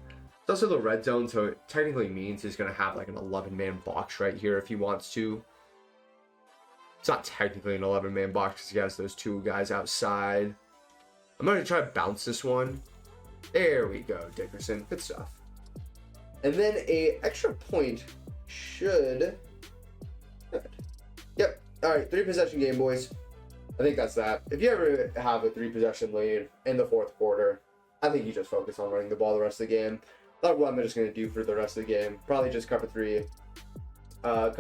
It's also the red zone, so it technically means he's going to have like an 11-man box right here if he wants to. It's not technically an 11-man box because he has those 2 guys outside. I'm going to try to bounce this one. There we go, Dickerson. Good stuff. And then a extra point should... Good. Yep. All right, 3 possession game, boys. I think that's that. If you ever have a 3 possession lead in the 4th quarter, I think you just focus on running the ball the rest of the game. That's what I'm just going to do for the rest of the game. Probably just cover 4. And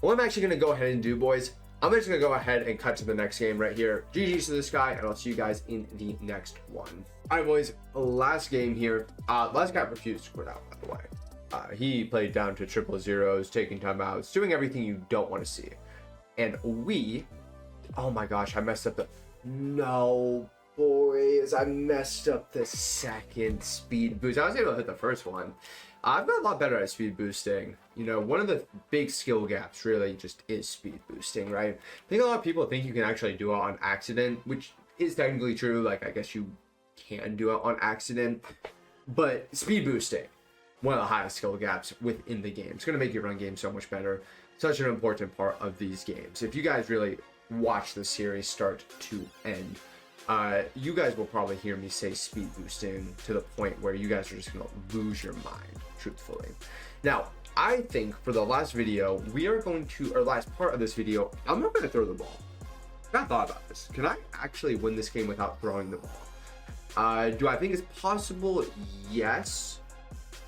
what I'm actually going to go ahead and do, boys, I'm just going to go ahead and cut to the next game right here. GG's to this guy, and I'll see you guys in the next one. All right, boys, last game here. Last guy refused to quit out, by the way. He played down to triple zeros, taking timeouts, doing everything you don't want to see. And we, oh my gosh, I messed up the, no. boys, I messed up the second speed boost. I was able to hit the first one. I've got a lot better at speed boosting. You know, one of the big skill gaps really just is speed boosting, right? I think a lot of people think you can actually do it on accident, which is technically true. Like, I guess you can do it on accident, but speed boosting, one of the highest skill gaps within the game. It's going to make your run game so much better. Such an important part of these games. If you guys really watch the series start to end, you guys will probably hear me say speed boosting to the point where you guys are just going to lose your mind, truthfully. Now, I think for the last video, we are going to, or last part of this video, I'm not going to throw the ball. I thought about this. Can I actually win this game without throwing the ball? Do I think it's possible? Yes.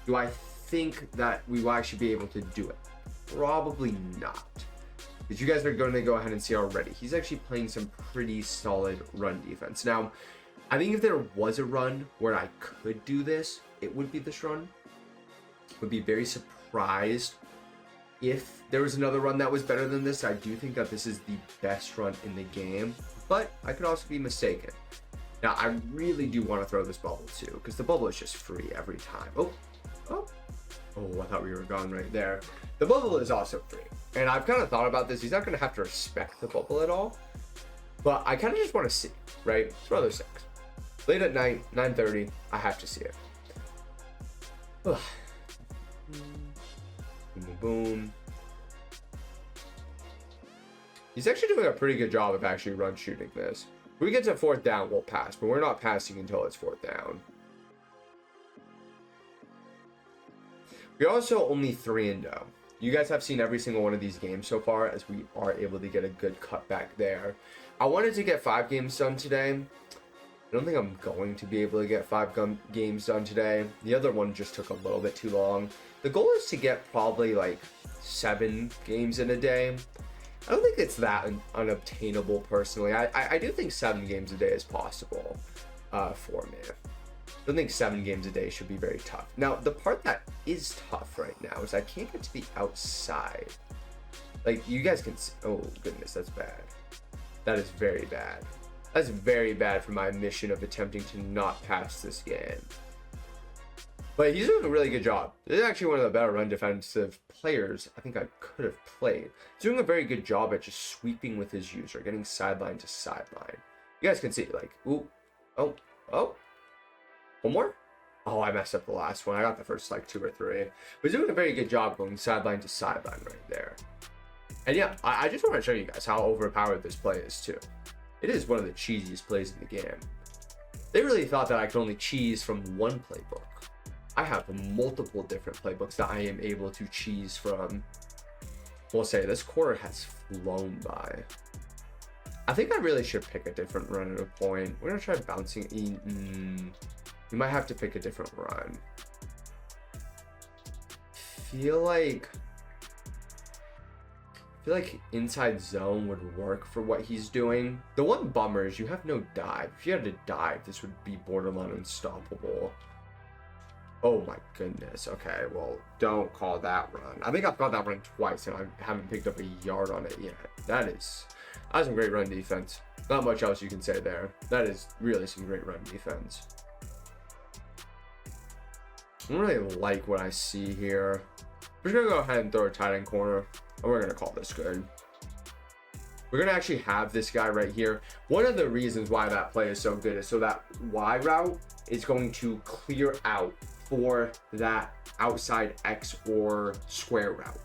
Do I think that we will actually be able to do it? Probably not. Because you guys are going to go ahead and see already, he's actually playing some pretty solid run defense. Now, I think if there was a run where I could do this, it would be this run. Would be very surprised if there was another run that was better than this. I do think that this is the best run in the game, but I could also be mistaken. Now, I really do want to throw this bubble too, because the bubble is just free every time. Oh, I thought we were gone right there. The bubble is also free. And I've kind of thought about this. He's not going to have to respect the bubble at all. But I kind of just want to see, right? It's rather 6. Late at night, 9:30, I have to see it. Boom, boom, boom. He's actually doing a pretty good job of actually run shooting this. If we get to 4th down, we'll pass. But we're not passing until it's 4th down. We're also only 3-0. You guys have seen every single one of these games so far, as we are able to get a good cutback there. I wanted to get 5 games done today. I don't think I'm going to be able to get 5 games done today. The other one just took a little bit too long. The goal is to get probably like 7 games in a day. I don't think it's that unobtainable personally. I do think 7 games a day is possible for me. I don't think 7 games a day should be very tough. Now, the part that is tough right now is I can't get to the outside. Like, you guys can see. Oh, goodness, that's bad. That is very bad. That's very bad for my mission of attempting to not pass this game. But he's doing a really good job. This is actually one of the better run defensive players I think I could have played. He's doing a very good job at just sweeping with his user, getting sideline to sideline. You guys can see, like, ooh, oh. One more? Oh, I messed up the last one. I got the first like 2 or 3. But he's doing a very good job going sideline to sideline right there. And yeah, I just want to show you guys how overpowered this play is too. It is one of the cheesiest plays in the game. They really thought that I could only cheese from one playbook. I have multiple different playbooks that I am able to cheese from. We'll say this quarter has flown by. I think I really should pick a different run at a point. We're going to try bouncing in. We might have to pick a different run. Feel like inside zone would work for what he's doing. The one bummer is you have no dive. If you had to dive, this would be borderline unstoppable. Oh my goodness. Okay, well, don't call that run. I think I've called that run twice and I haven't picked up a yard on it yet. That's some great run defense. Not much else you can say there. That is really some great run defense. I don't really like what I see here. We're just gonna go ahead and throw a tight end corner, and we're gonna call this good. We're gonna actually have this guy right here. One of the reasons why that play is so good is so that Y route is going to clear out for that outside X or square route.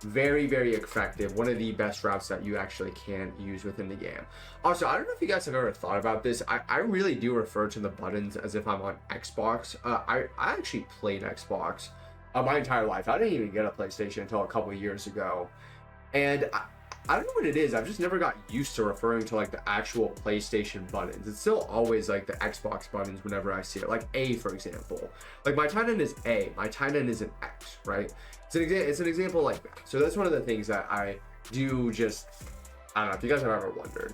Very, very effective. One of the best routes that you actually can use within the game. Also, I don't know if you guys have ever thought about this. I really do refer to the buttons as if I'm on Xbox. I actually played Xbox my entire life. I didn't even get a PlayStation until a couple of years ago. And I don't know what it is. I've just never got used to referring to like the actual PlayStation buttons. It's still always like the Xbox buttons whenever I see it. Like A, for example. Like my tight end is A. My tight end is an X, right? It's an example like that. So that's one of the things that I do just, I don't know if you guys have ever wondered.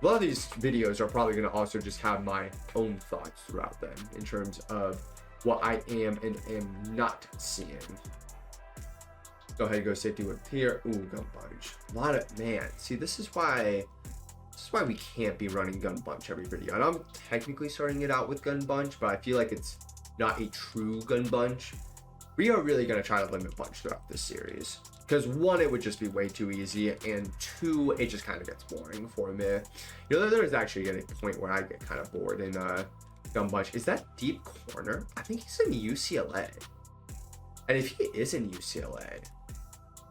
A lot of these videos are probably going to also just have my own thoughts throughout them in terms of what I am and am not seeing. Go ahead and go safety with Pierre. Ooh, gun bunch. A lot of, man, see, this is why This is why we can't be running gun bunch every video. And I'm technically starting it out with gun bunch, but I feel like it's not a true gun bunch. We are really going to try to limit bunch throughout this series. Because one, it would just be way too easy, and two, it just kind of gets boring for me. You know, there is actually a point where I get kind of bored in gun bunch. Is that deep corner? I think he's in UCLA. And if he is in UCLA,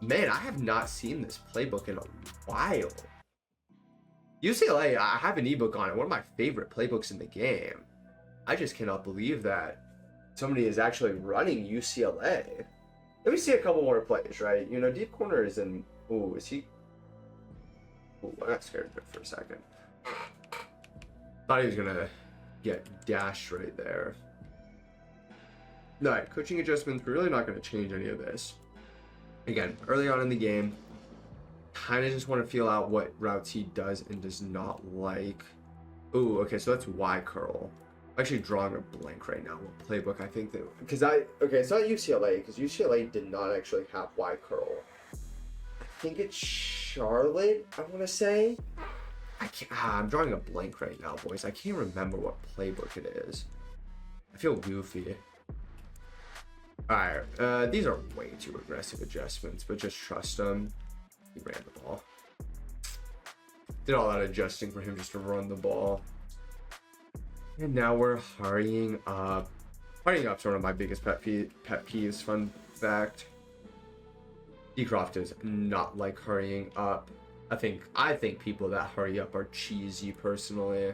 man, I have not seen this playbook in a while. UCLA, I have an ebook on it, one of my favorite playbooks in the game. I just cannot believe that somebody is actually running UCLA. Let me see a couple more plays, right? You know, deep corner is in... Ooh, is he... Ooh, I got scared a bit for a second. Thought he was going to get dashed right there. Alright, coaching adjustments. We're really not going to change any of this. Again, early on in the game, kind of just want to feel out what routes he does and does not like. Ooh, okay, so that's Y curl. I'm actually drawing a blank right now. What playbook I think that... Because okay, it's not UCLA, because UCLA did not actually have Y curl. I think it's Charlotte, I want to say. I'm drawing a blank right now, boys. I can't remember what playbook it is. I feel goofy. Alright, these are way too aggressive adjustments, but just trust them. He ran the ball. Did all that adjusting for him just to run the ball. And now we're hurrying up. Hurrying up's one of my biggest pet peeves, fun fact. Dcroft does not like hurrying up. I think people that hurry up are cheesy, personally.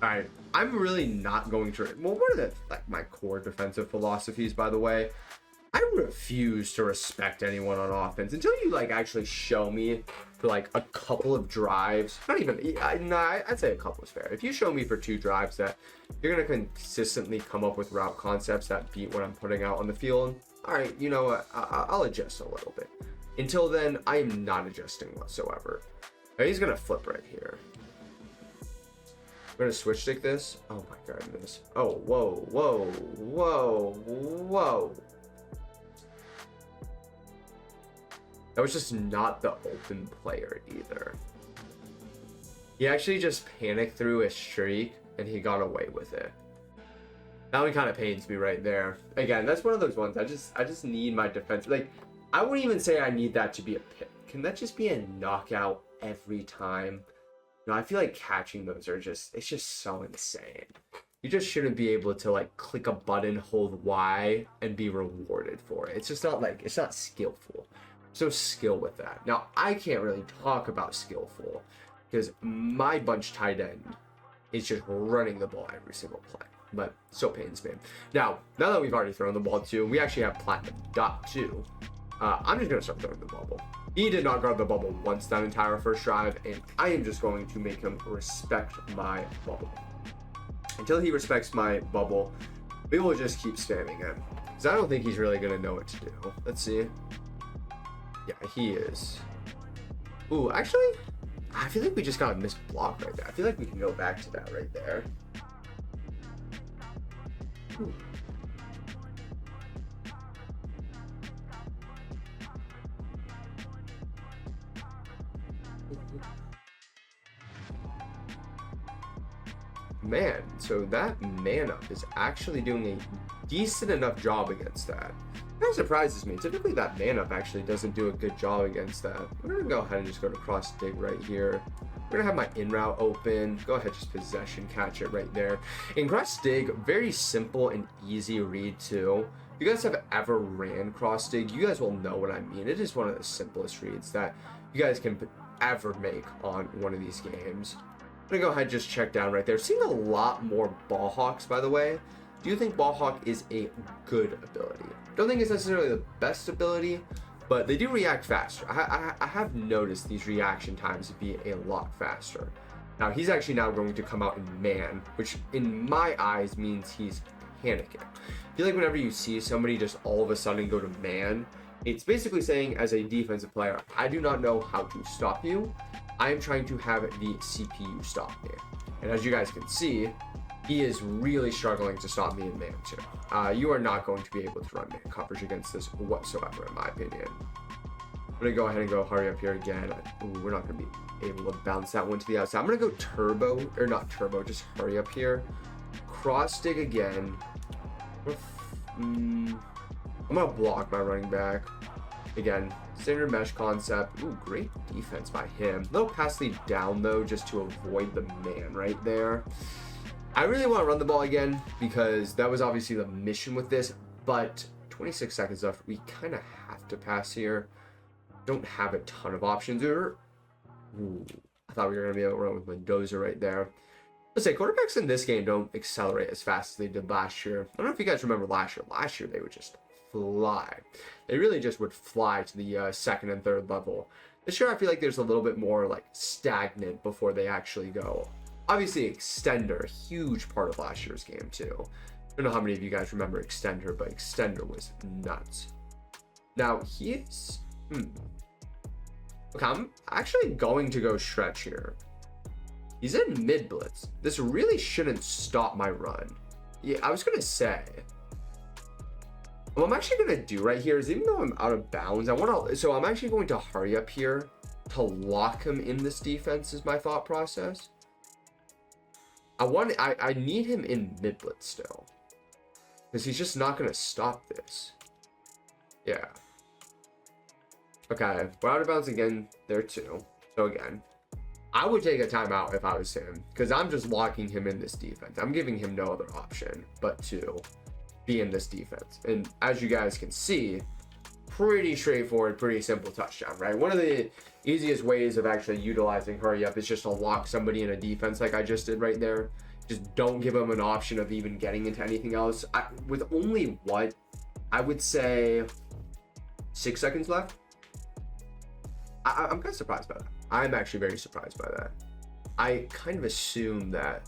Alright, I'm really not going to... Well, what are my core defensive philosophies, by the way? I refuse to respect anyone on offense until you actually show me for a couple of drives. Not even, I'd say a couple is fair. If you show me for 2 drives that you're going to consistently come up with route concepts that beat what I'm putting out on the field, all right, you know what, I'll adjust a little bit. Until then, I am not adjusting whatsoever. Now, he's going to flip right here. We're going to switch stick this. Oh my goodness. Oh, whoa, whoa, whoa, whoa. That was just not the open player either. He actually just panicked through a streak and he got away with it. That one kind of pains me right there. Again, that's one of those ones. I just need my defense. I wouldn't even say I need that to be a pick. Can that just be a knockout every time? No, I feel like catching those are it's just so insane. You just shouldn't be able to click a button, hold Y, and be rewarded for it. It's just not it's not skillful. So skill with that. Now, I can't really talk about skillful because my bunch tight end is just running the ball every single play. But so pains me. Now that we've already thrown the ball too, we actually have platinum dot too. I'm just going to start throwing the bubble. He did not guard the bubble once that entire first drive, and I am just going to make him respect my bubble. Until he respects my bubble, we will just keep spamming him. Because I don't think he's really going to know what to do. Let's see. Yeah, he is. Ooh, actually, I feel like we just got a missed block right there. I feel like we can go back to that right there. Ooh. Man, so that man up is actually doing a decent enough job against that. That surprises me. Typically that man up actually doesn't do a good job against that. We're gonna go ahead and just go to cross dig right here. We're gonna have my in route open. Go ahead, just possession catch it right there. In cross dig, very simple and easy read too. If you guys have ever ran cross dig, you guys will know what I mean. It is one of the simplest reads that you guys can ever make on one of these games. I'm gonna go ahead and just check down right there. Seeing a lot more ball hawks, by the way. Do you think ball hawk is a good ability? Don't think it's necessarily the best ability, but they do react faster. I have noticed these reaction times to be a lot faster. Now he's actually now going to come out in man, which in my eyes means he's panicking. I feel like whenever you see somebody just all of a sudden go to man, it's basically saying, as a defensive player, I do not know how to stop you. I am trying to have the CPU stop me. And as you guys can see, he is really struggling to stop me in man too. You are not going to be able to run man coverage against this whatsoever, in my opinion. I'm going to go ahead and go hurry up here again. Ooh, we're not going to be able to bounce that one to the outside. I'm going to go turbo, or not turbo, just hurry up here. Cross dig again. I'm going to block my running back. Again, standard mesh concept. Ooh, great defense by him. Little pass lead down, though, just to avoid the man right there. I really want to run the ball again because that was obviously the mission with this, but 26 seconds left. We kind of have to pass here. Don't have a ton of options. Ooh, I thought we were going to be able to run with Mendoza right there. Let's say quarterbacks in this game don't accelerate as fast as they did last year. I don't know if you guys remember last year. Last year, they would just fly. They really just would fly to the second and third level. This year, I feel like there's a little bit more like stagnant before they actually go. Obviously, Extender, huge part of last year's game too. I don't know how many of you guys remember Extender, but Extender was nuts. Now, he is... Okay, I'm actually going to go stretch here. He's in mid blitz. This really shouldn't stop my run. Yeah, I was going to say... What I'm actually going to do right here is, even though I'm out of bounds, so I'm actually going to hurry up here to lock him in this defense is my thought process. I need him in mid blitz still, because he's just not going to stop this. Yeah. Okay, we're out of bounds again there too. So again, I would take a timeout if I was him, because I'm just locking him in this defense. I'm giving him no other option but to be in this defense. And as you guys can see, pretty straightforward, pretty simple touchdown, right? One of the easiest ways of actually utilizing hurry up is just to lock somebody in a defense like I just did right there. Just don't give them an option of even getting into anything else. With only what, I would say 6 seconds left. I'm kind of surprised by that. I'm actually very surprised by that. I kind of assumed that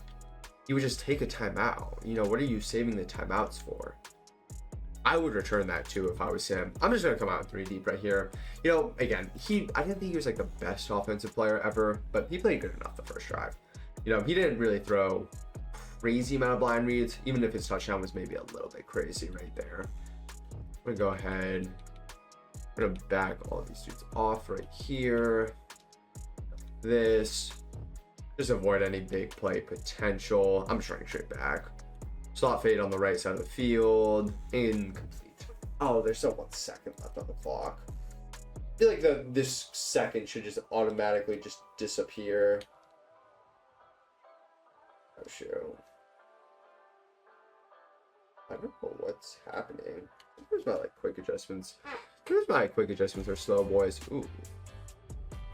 you would just take a timeout. You know, what are you saving the timeouts for? I would return that too if I was him. I'm just going to come out 3 deep right here. You know, again, I didn't think he was like the best offensive player ever, but he played good enough the first drive. You know, he didn't really throw crazy amount of blind reads, even if his touchdown was maybe a little bit crazy right there. I'm going to go ahead. I'm going to back all of these dudes off right here. This. Just avoid any big play potential. I'm just running straight back. Slot fade on the right side of the field. Incomplete. Oh, there's still 1 second left on the clock. I feel like this second should just automatically just disappear. Oh, shoot. I don't know what's happening. Here's my quick adjustments. Here's my quick adjustments are slow, boys. Ooh.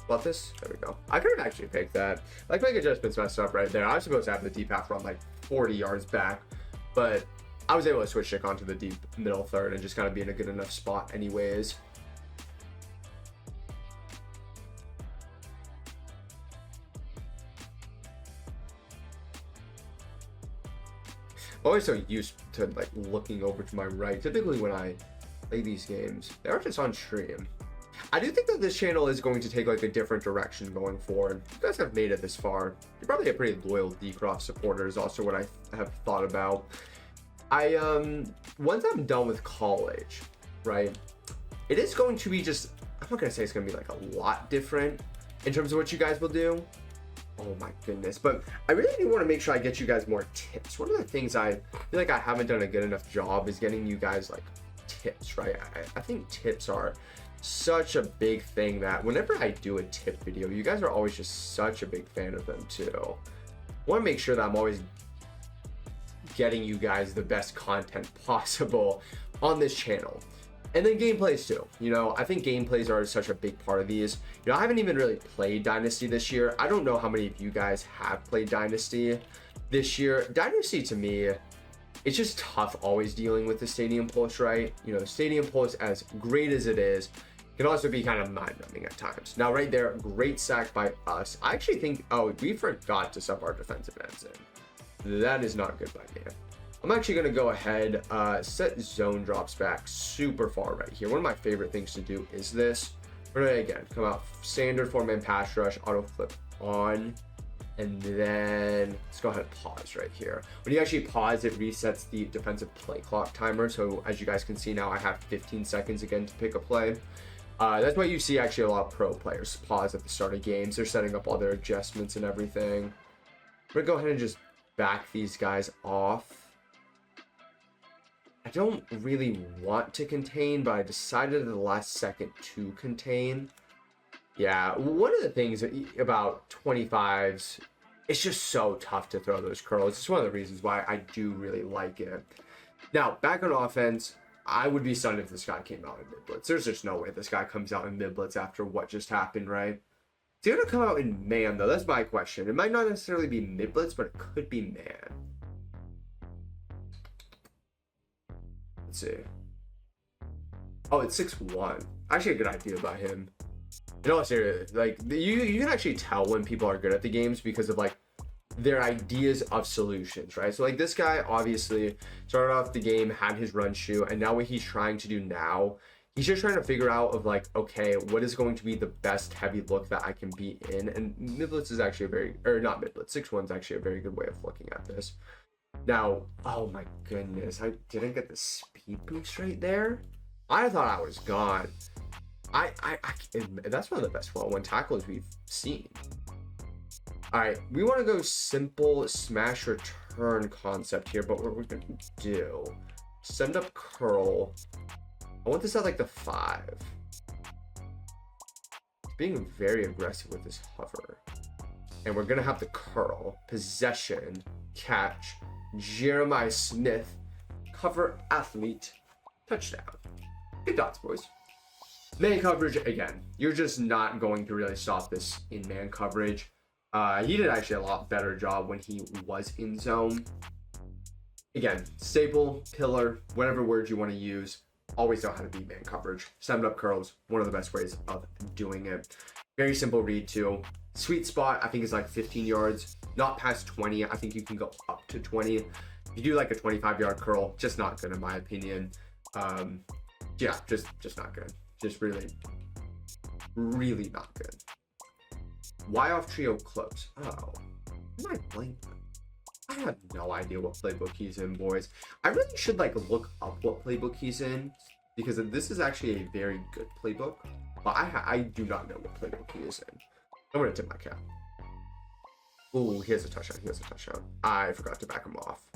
About this? There we go. I could have actually picked that. Quick adjustments messed up right there. I was supposed to have the deep half run 40 yards back, but I was able to switch stick onto the deep middle third and just kind of be in a good enough spot anyways. I'm always so used to looking over to my right. Typically when I play these games, they are just on stream. I do think that this channel is going to take a different direction going forward. If you guys have made it this far, you're probably a pretty loyal Dcroft supporter is also what I have thought about. Once I'm done with college, right, it is going to be just, I'm not going to say it's going to be a lot different in terms of what you guys will do. Oh my goodness. But I really do want to make sure I get you guys more tips. One of the things I feel like I haven't done a good enough job is getting you guys tips, right? I think tips are such a big thing that whenever I do a tip video, you guys are always just such a big fan of them too. I want to make sure that I'm always getting you guys the best content possible on this channel. And then gameplays too. You know, I think gameplays are such a big part of these. You know, I haven't even really played Dynasty this year. I don't know how many of you guys have played Dynasty this year. Dynasty to me, it's just tough always dealing with the Stadium Pulse, right? You know, Stadium Pulse, as great as it is, can also be kind of mind-numbing at times. Now, right there, great sack by us. I actually think, oh, we forgot to sub our defensive ends in. That is not good by me. I'm actually going to go ahead, set zone drops back super far right here. One of my favorite things to do is this. We're going to, again, come out standard 4-man pass rush, auto flip on, and then let's go ahead and pause right here. When you actually pause, it resets the defensive play clock timer. So as you guys can see now, I have 15 seconds again to pick a play. That's why you see actually a lot of pro players pause at the start of games. They're setting up all their adjustments and everything. We're gonna go ahead and just back these guys off. I don't really want to contain, but I decided at the last second to contain. Yeah, one of the things about 25s, it's just so tough to throw those curls. It's one of the reasons why I do really like it. Now, back on offense, I would be stunned if this guy came out in mid-blitz. There's just no way this guy comes out in mid-blitz after what just happened, right? Is he going to come out in man, though? That's my question. It might not necessarily be mid-blitz, but it could be man. Let's see. Oh, it's 6'1". Actually, a good idea about him. In all seriousness, like, you can actually tell when people are good at the games because of, like, their ideas of solutions, right? So, like, this guy obviously started off the game, had his run shoe, and now what he's trying to do now, he's just trying to figure out of, like, okay, what is going to be the best heavy look that I can be in? And mid-blitz is actually a very, or not mid-blitz, 6'1" is actually a very good way of looking at this. Now, oh my goodness, I didn't get the speed boost right there. I thought I was gone. That's one of the best 1-on-1 tackles we've seen. All right, we want to go simple smash return concept here, but what we're going to do, send up curl. I want this at like the 5. Being very aggressive with this hover. And we're going to have the curl, possession, catch, Jeremiah Smith, cover athlete, touchdown. Good dots, boys. Man coverage, again, you're just not going to really stop this in man coverage. He did actually a lot better job when he was in zone. Again, staple, pillar, whatever words you want to use, always know how to beat man coverage. Send up curls, one of the best ways of doing it. Very simple read too. Sweet spot, I think, is like 15 yards, not past 20. I think you can go up to 20. If you do like a 25-yard curl, just not good in my opinion. Yeah, just not good. Just really not good. Why off trio close? Oh, am I blank? I have no idea what playbook he's in, boys. I really should like look up what playbook he's in because this is actually a very good playbook, but I do not know what playbook he is in. I'm gonna tip my cap. Ooh, he has a touchdown. He has a touchdown. I forgot to back him off.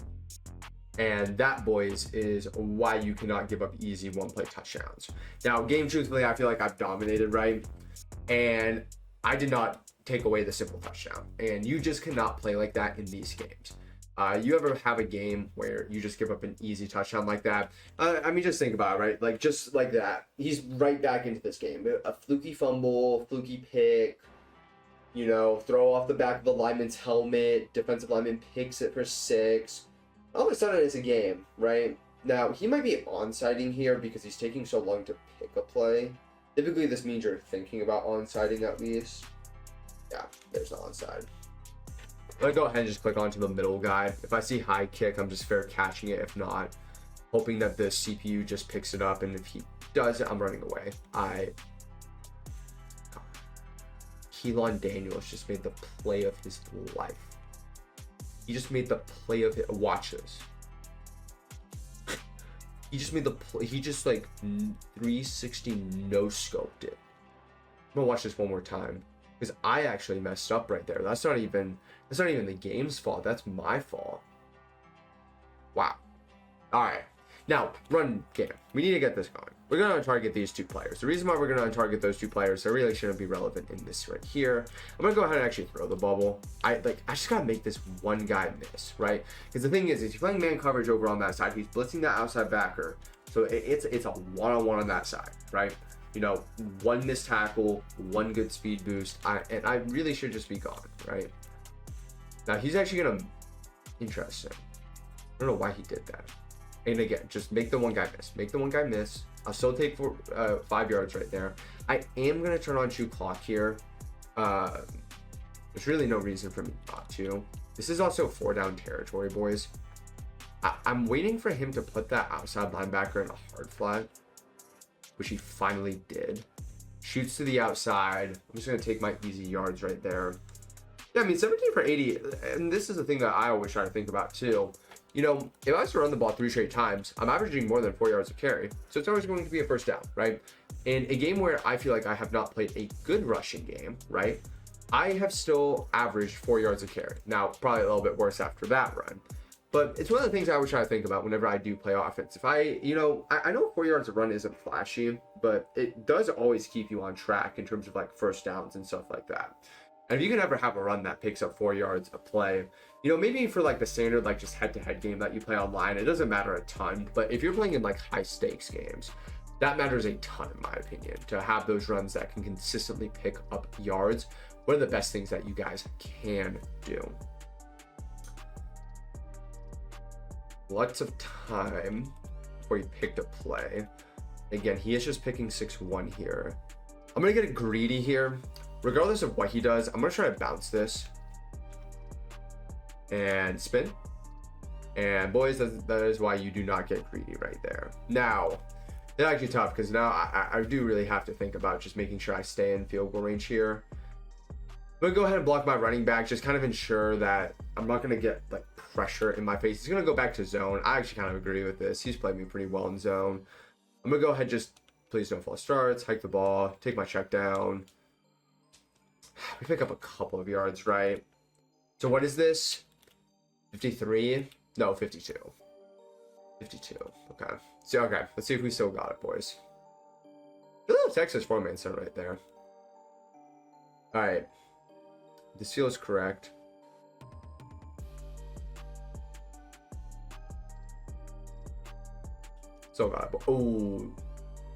And that, boys, is why you cannot give up easy one-play touchdowns. Now, game truthfully, I feel like I've dominated, right? And I did not take away the simple touchdown. And you just cannot play like that in these games. You ever have a game where you just give up an easy touchdown like that? I mean, just think about it, right? Like, just like that. He's right back into this game. A fluky fumble, fluky pick, you know, throw off the back of the lineman's helmet, defensive lineman picks it for 6. All of a sudden, it's a game, right? Now, he might be onsiding here because he's taking so long to pick a play. Typically, this means you're thinking about onsiding at least. Yeah, there's no onside. I'm going to go ahead and just click onto the middle guy. If I see high kick, I'm just fair catching it. If not, hoping that the CPU just picks it up. And if he does it, I'm running away. Keelan Daniels just made the play of his life. He just made the play of it. Watch this. He just made the play. He just like 360 no scoped it. I'm gonna watch this one more time because I actually messed up right there. That's not even the game's fault. That's my fault. Wow. All right. Now, run game. We need to get this going. We're going to target these 2 players. The reason why we're going to target those 2 players, they really shouldn't be relevant in this right here. I'm going to go ahead and actually throw the bubble. I just got to make this one guy miss, right? Because the thing is he's playing man coverage over on that side. He's blitzing that outside backer. So it's a one-on-one on that side, right? You know, 1 missed tackle, 1 good speed boost. And I really should just be gone, right? Now, he's actually going to... Interesting. I don't know why he did that. And again, just make the one guy miss. Make the one guy miss. I'll still take 5 yards right there. I am going to turn on shoot clock here. There's really no reason for me not to. This is also 4 down territory, boys. I'm waiting for him to put that outside linebacker in a hard flat, which he finally did. Shoots to the outside. I'm just going to take my easy yards right there. Yeah, I mean, 17 for 80. And this is the thing that I always try to think about, too. you know, if I was to run the ball 3 straight times, I'm averaging more than 4 yards of carry. So it's always going to be a first down, right? In a game where I feel like I have not played a good rushing game, right? I have still averaged 4 yards of carry. Now, probably a little bit worse after that run. But it's one of the things I always try to think about whenever I do play offense. If I know 4 yards of run isn't flashy, but it does always keep you on track in terms of like first downs and stuff like that. And if you can ever have a run that picks up 4 yards a play, you know, maybe for like the standard, like just head-to-head game that you play online, it doesn't matter a ton. But if you're playing in like high stakes games, that matters a ton in my opinion, to have those runs that can consistently pick up yards. One of the best things that you guys can do. Lots of time before he picked a play. Again, he is just picking 6-1 here. I'm gonna get greedy here. Regardless of what he does, I'm gonna try to bounce this and spin. And boys, that is why you do not get greedy right there. Now, it's actually tough because now I do really have to think about just making sure I stay in field goal range here. I'm gonna go ahead and block my running back, just kind of ensure that I'm not gonna get like pressure in my face. He's gonna go back to zone. I actually kind of agree with this. He's played me pretty well in zone. I'm gonna go ahead, just please don't false starts, hike the ball, take my check down. We pick up a couple of yards, right? So what is this? 53? No, 52. 52. Okay. So okay, let's see if we still got it, boys. A little Texas 4-man set right there. All right. This feels correct. Still got it. Oh,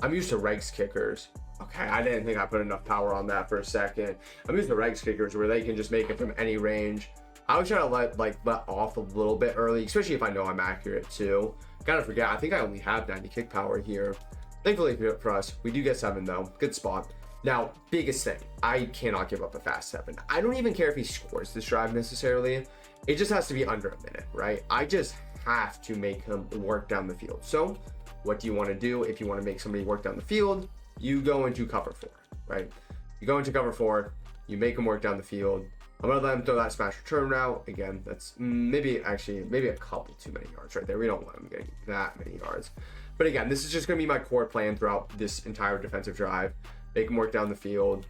I'm used to regs kickers. Okay, I didn't think I put enough power on that for a second. I'm used to regs kickers where they can just make it from any range. I was trying to let off a little bit early, especially if I know I'm accurate too. Gotta forget, I think I only have 90 kick power here. Thankfully for us, we do get 7 though. Good spot. Now, biggest thing, I cannot give up a fast 7. I don't even care if he scores this drive necessarily. It just has to be under a minute, right? I just have to make him work down the field. So what do you want to do if you want to make somebody work down the field? You go into cover 4, right? You go into cover 4, you make him work down the field. I'm gonna let him throw that smash return route. Again, that's maybe a couple too many yards right there. We don't want him getting that many yards. But again, this is just gonna be my core plan throughout this entire defensive drive. Make him work down the field.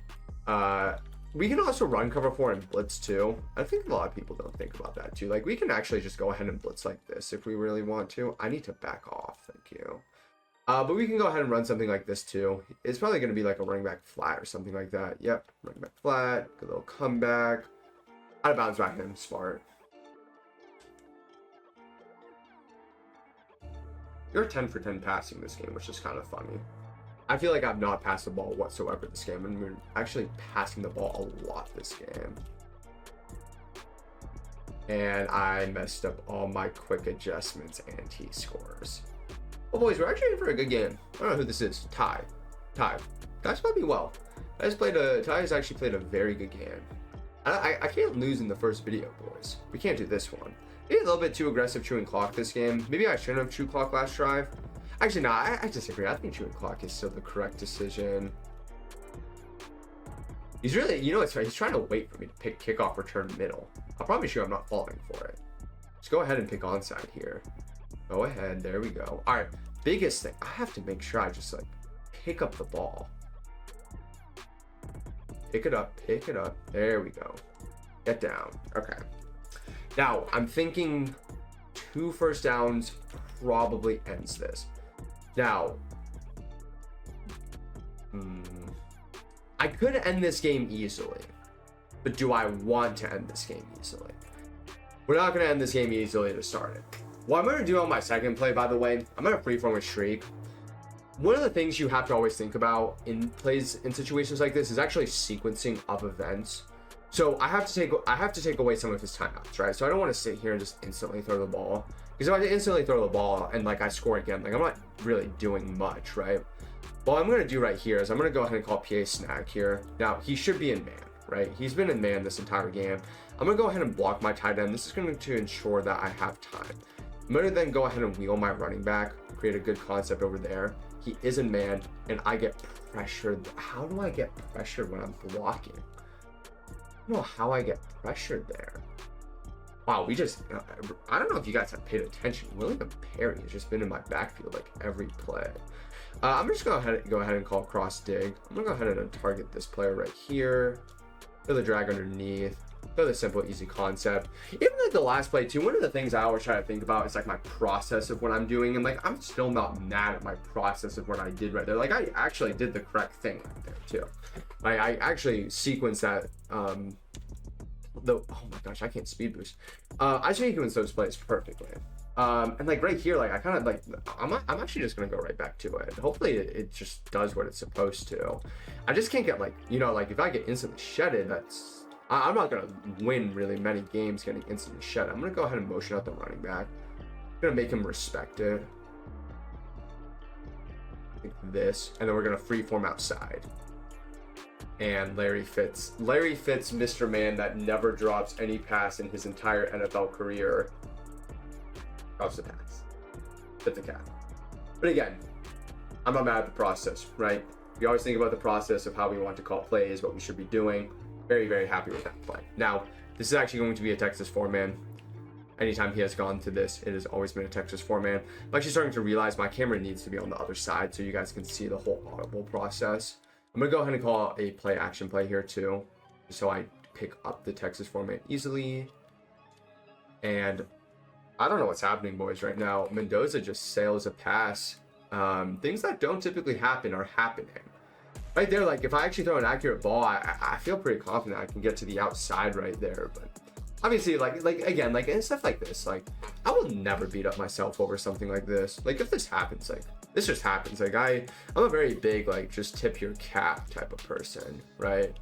We can also run cover 4 and blitz too. I think a lot of people don't think about that too. Like we can actually just go ahead and blitz like this if we really want to. I need to back off, thank you. But we can go ahead and run something like this too. It's probably going to be like a running back flat or something like that. Yep, running back flat, good little comeback. Out of bounds back in, smart. You're 10 for 10 passing this game, which is kind of funny. I feel like I've not passed the ball whatsoever this game, and we're actually passing the ball a lot this game. And I messed up all my quick adjustments and he scores. Well, boys, we're actually in for a good game. I don't know who this is. Ty. Ty's played me well. Ty has actually played a very good game. I can't lose in the first video, boys. We can't do this one. Maybe a little bit too aggressive chewing clock this game. Maybe I shouldn't have chewed clock last drive. Actually, no, I disagree. I think chewing clock is still the correct decision. He's really, you know, it's right. He's trying to wait for me to pick kickoff return middle. I'll promise you I'm not falling for it. Just go ahead and pick onside here. Go ahead. There we go. All right. Biggest thing, I have to make sure I just like pick up the ball. Pick it up. There we go. Get down. Okay. Now, I'm thinking 2 first downs probably ends this. Now, I could end this game easily, but do I want to end this game easily? We're not going to end this game easily to start it. What I'm going to do on my second play, by the way, I'm going to freeform a streak. One of the things you have to always think about in plays in situations like this is actually sequencing of events. So I have to take away some of his timeouts, right? So I don't want to sit here and just instantly throw the ball, because if I instantly throw the ball and like I score again, like I'm not really doing much, right? What I'm going to do right here is I'm going to go ahead and call PA snag here. Now he should be in man, right? He's been in man this entire game. I'm going to go ahead and block my tight end. This is going to ensure that I have time. I'm going to then go ahead and wheel my running back, create a good concept over there. He is in man, and I get pressured. How do I get pressured when I'm blocking? I don't know how I get pressured there. Wow, we just, I don't know if you guys have paid attention. William Perry has just been in my backfield like every play. I'm just going to go ahead and call cross dig. I'm going to go ahead and target this player right here. Throw the drag underneath. Throw the simple, easy concept. Even like the last play too, one of the things I always try to think about is like my process of what I'm doing. And like, I'm still not mad at my process of what I did right there. Like I actually did the correct thing right there too. I actually sequenced that, oh my gosh, I can't speed boost. I sequenced those plays perfectly. And like right here, like I kind of like, I'm actually just gonna go right back to it. Hopefully it just does what it's supposed to. I just can't get like, you know, like if I get instantly shedded, I'm not gonna win really many games getting instantly shedded. I'm gonna go ahead and motion out the running back. I'm gonna make him respect it. Like this, and then we're gonna freeform outside. And Larry Fitz, Mr. Man that never drops any pass in his entire NFL career. Drops the pass. Hit the cap. But again, I'm not mad at the process, right? We always think about the process of how we want to call plays, what we should be doing. Very, very happy with that play. Now, this is actually going to be a Texas 4-man. Anytime he has gone to this, it has always been a Texas 4-man. I'm actually starting to realize my camera needs to be on the other side so you guys can see the whole audible process. I'm going to go ahead and call a play action play here too, so I pick up the Texas 4-man easily. And I don't know what's happening, boys, right now. Mendoza just sails a pass. Things that don't typically happen are happening. Right there, like if I actually throw an accurate ball, I feel pretty confident I can get to the outside right there. But obviously, like again, like and stuff like this, like I will never beat up myself over something like this. Like if this happens, like this just happens. Like I'm a very big like just tip your cap type of person, right?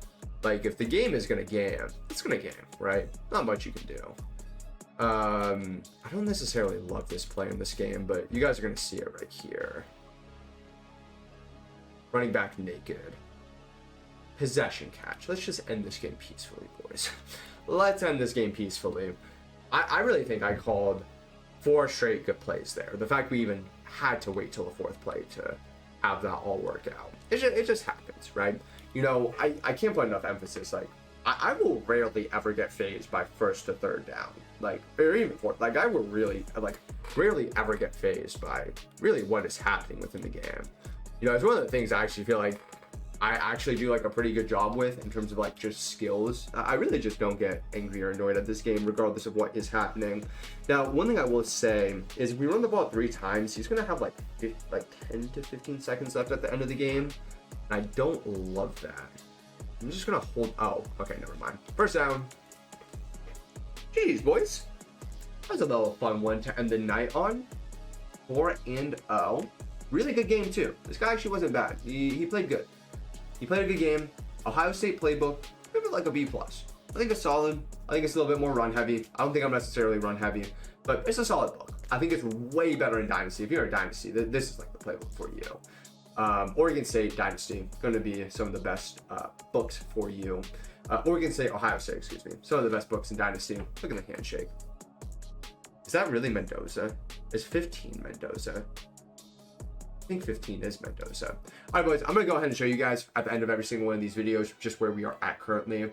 Like if the game is gonna game, it's gonna game, right? Not much you can do. I don't necessarily love this play in this game, but you guys are gonna see it right here. Running back naked. Possession catch. Let's just end this game peacefully, boys. Let's end this game peacefully. I really think I called 4 straight good plays there. The fact we even had to wait till the 4th play to have that all work out. It just happens, right? You know, I can't put enough emphasis. Like, I will rarely ever get phased by 1st to 3rd down. Like, or even 4th. Like, I will really, like, rarely ever get phased by really what is happening within the game. You know, it's one of the things I actually feel like I actually do like a pretty good job with in terms of like just skills. I really just don't get angry or annoyed at this game regardless of what is happening. Now, one thing I will say is if we run the ball 3 times, he's going to have like 10 to 15 seconds left at the end of the game. And I don't love that. I'm just going to hold. Oh, okay, never mind. 1st down. Jeez, boys. That was a little fun one to end the night on. 4-0. Really good game too. This guy actually wasn't bad. He played good. He played a good game. Ohio State playbook, maybe like a B+. I think it's solid. I think it's a little bit more run heavy. I don't think I'm necessarily run heavy, but it's a solid book. I think it's way better in Dynasty. If you're a Dynasty, this is like the playbook for you. Oregon State Dynasty, going to be some of the best books for you. Ohio State, excuse me. Some of the best books in Dynasty. Look at the handshake. Is that really Mendoza? Is 15 Mendoza? I think 15 is Mendoza. All right, boys, I'm going to go ahead and show you guys at the end of every single one of these videos just where we are at currently.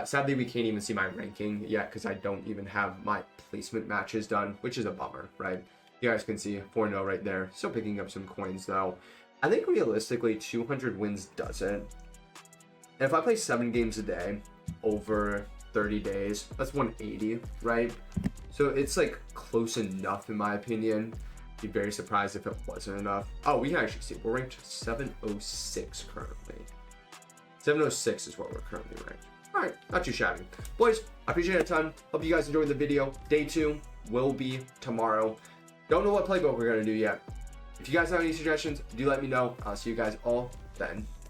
Sadly, we can't even see my ranking yet because I don't even have my placement matches done, which is a bummer, right? You guys can see 4-0 right there. Still picking up some coins, though. I think realistically, 200 wins doesn't. And if I play 7 games a day over 30 days, that's 180, right? So it's like close enough in my opinion. Be very surprised if it wasn't enough. Oh, we can actually see we're ranked 706 currently. 706 is what we're currently ranked. All right, not too shabby. Boys, I appreciate it a ton. Hope you guys enjoyed the video. Day 2 will be tomorrow. Don't know what playbook we're gonna do yet. If you guys have any suggestions, do let me know. I'll see you guys all then.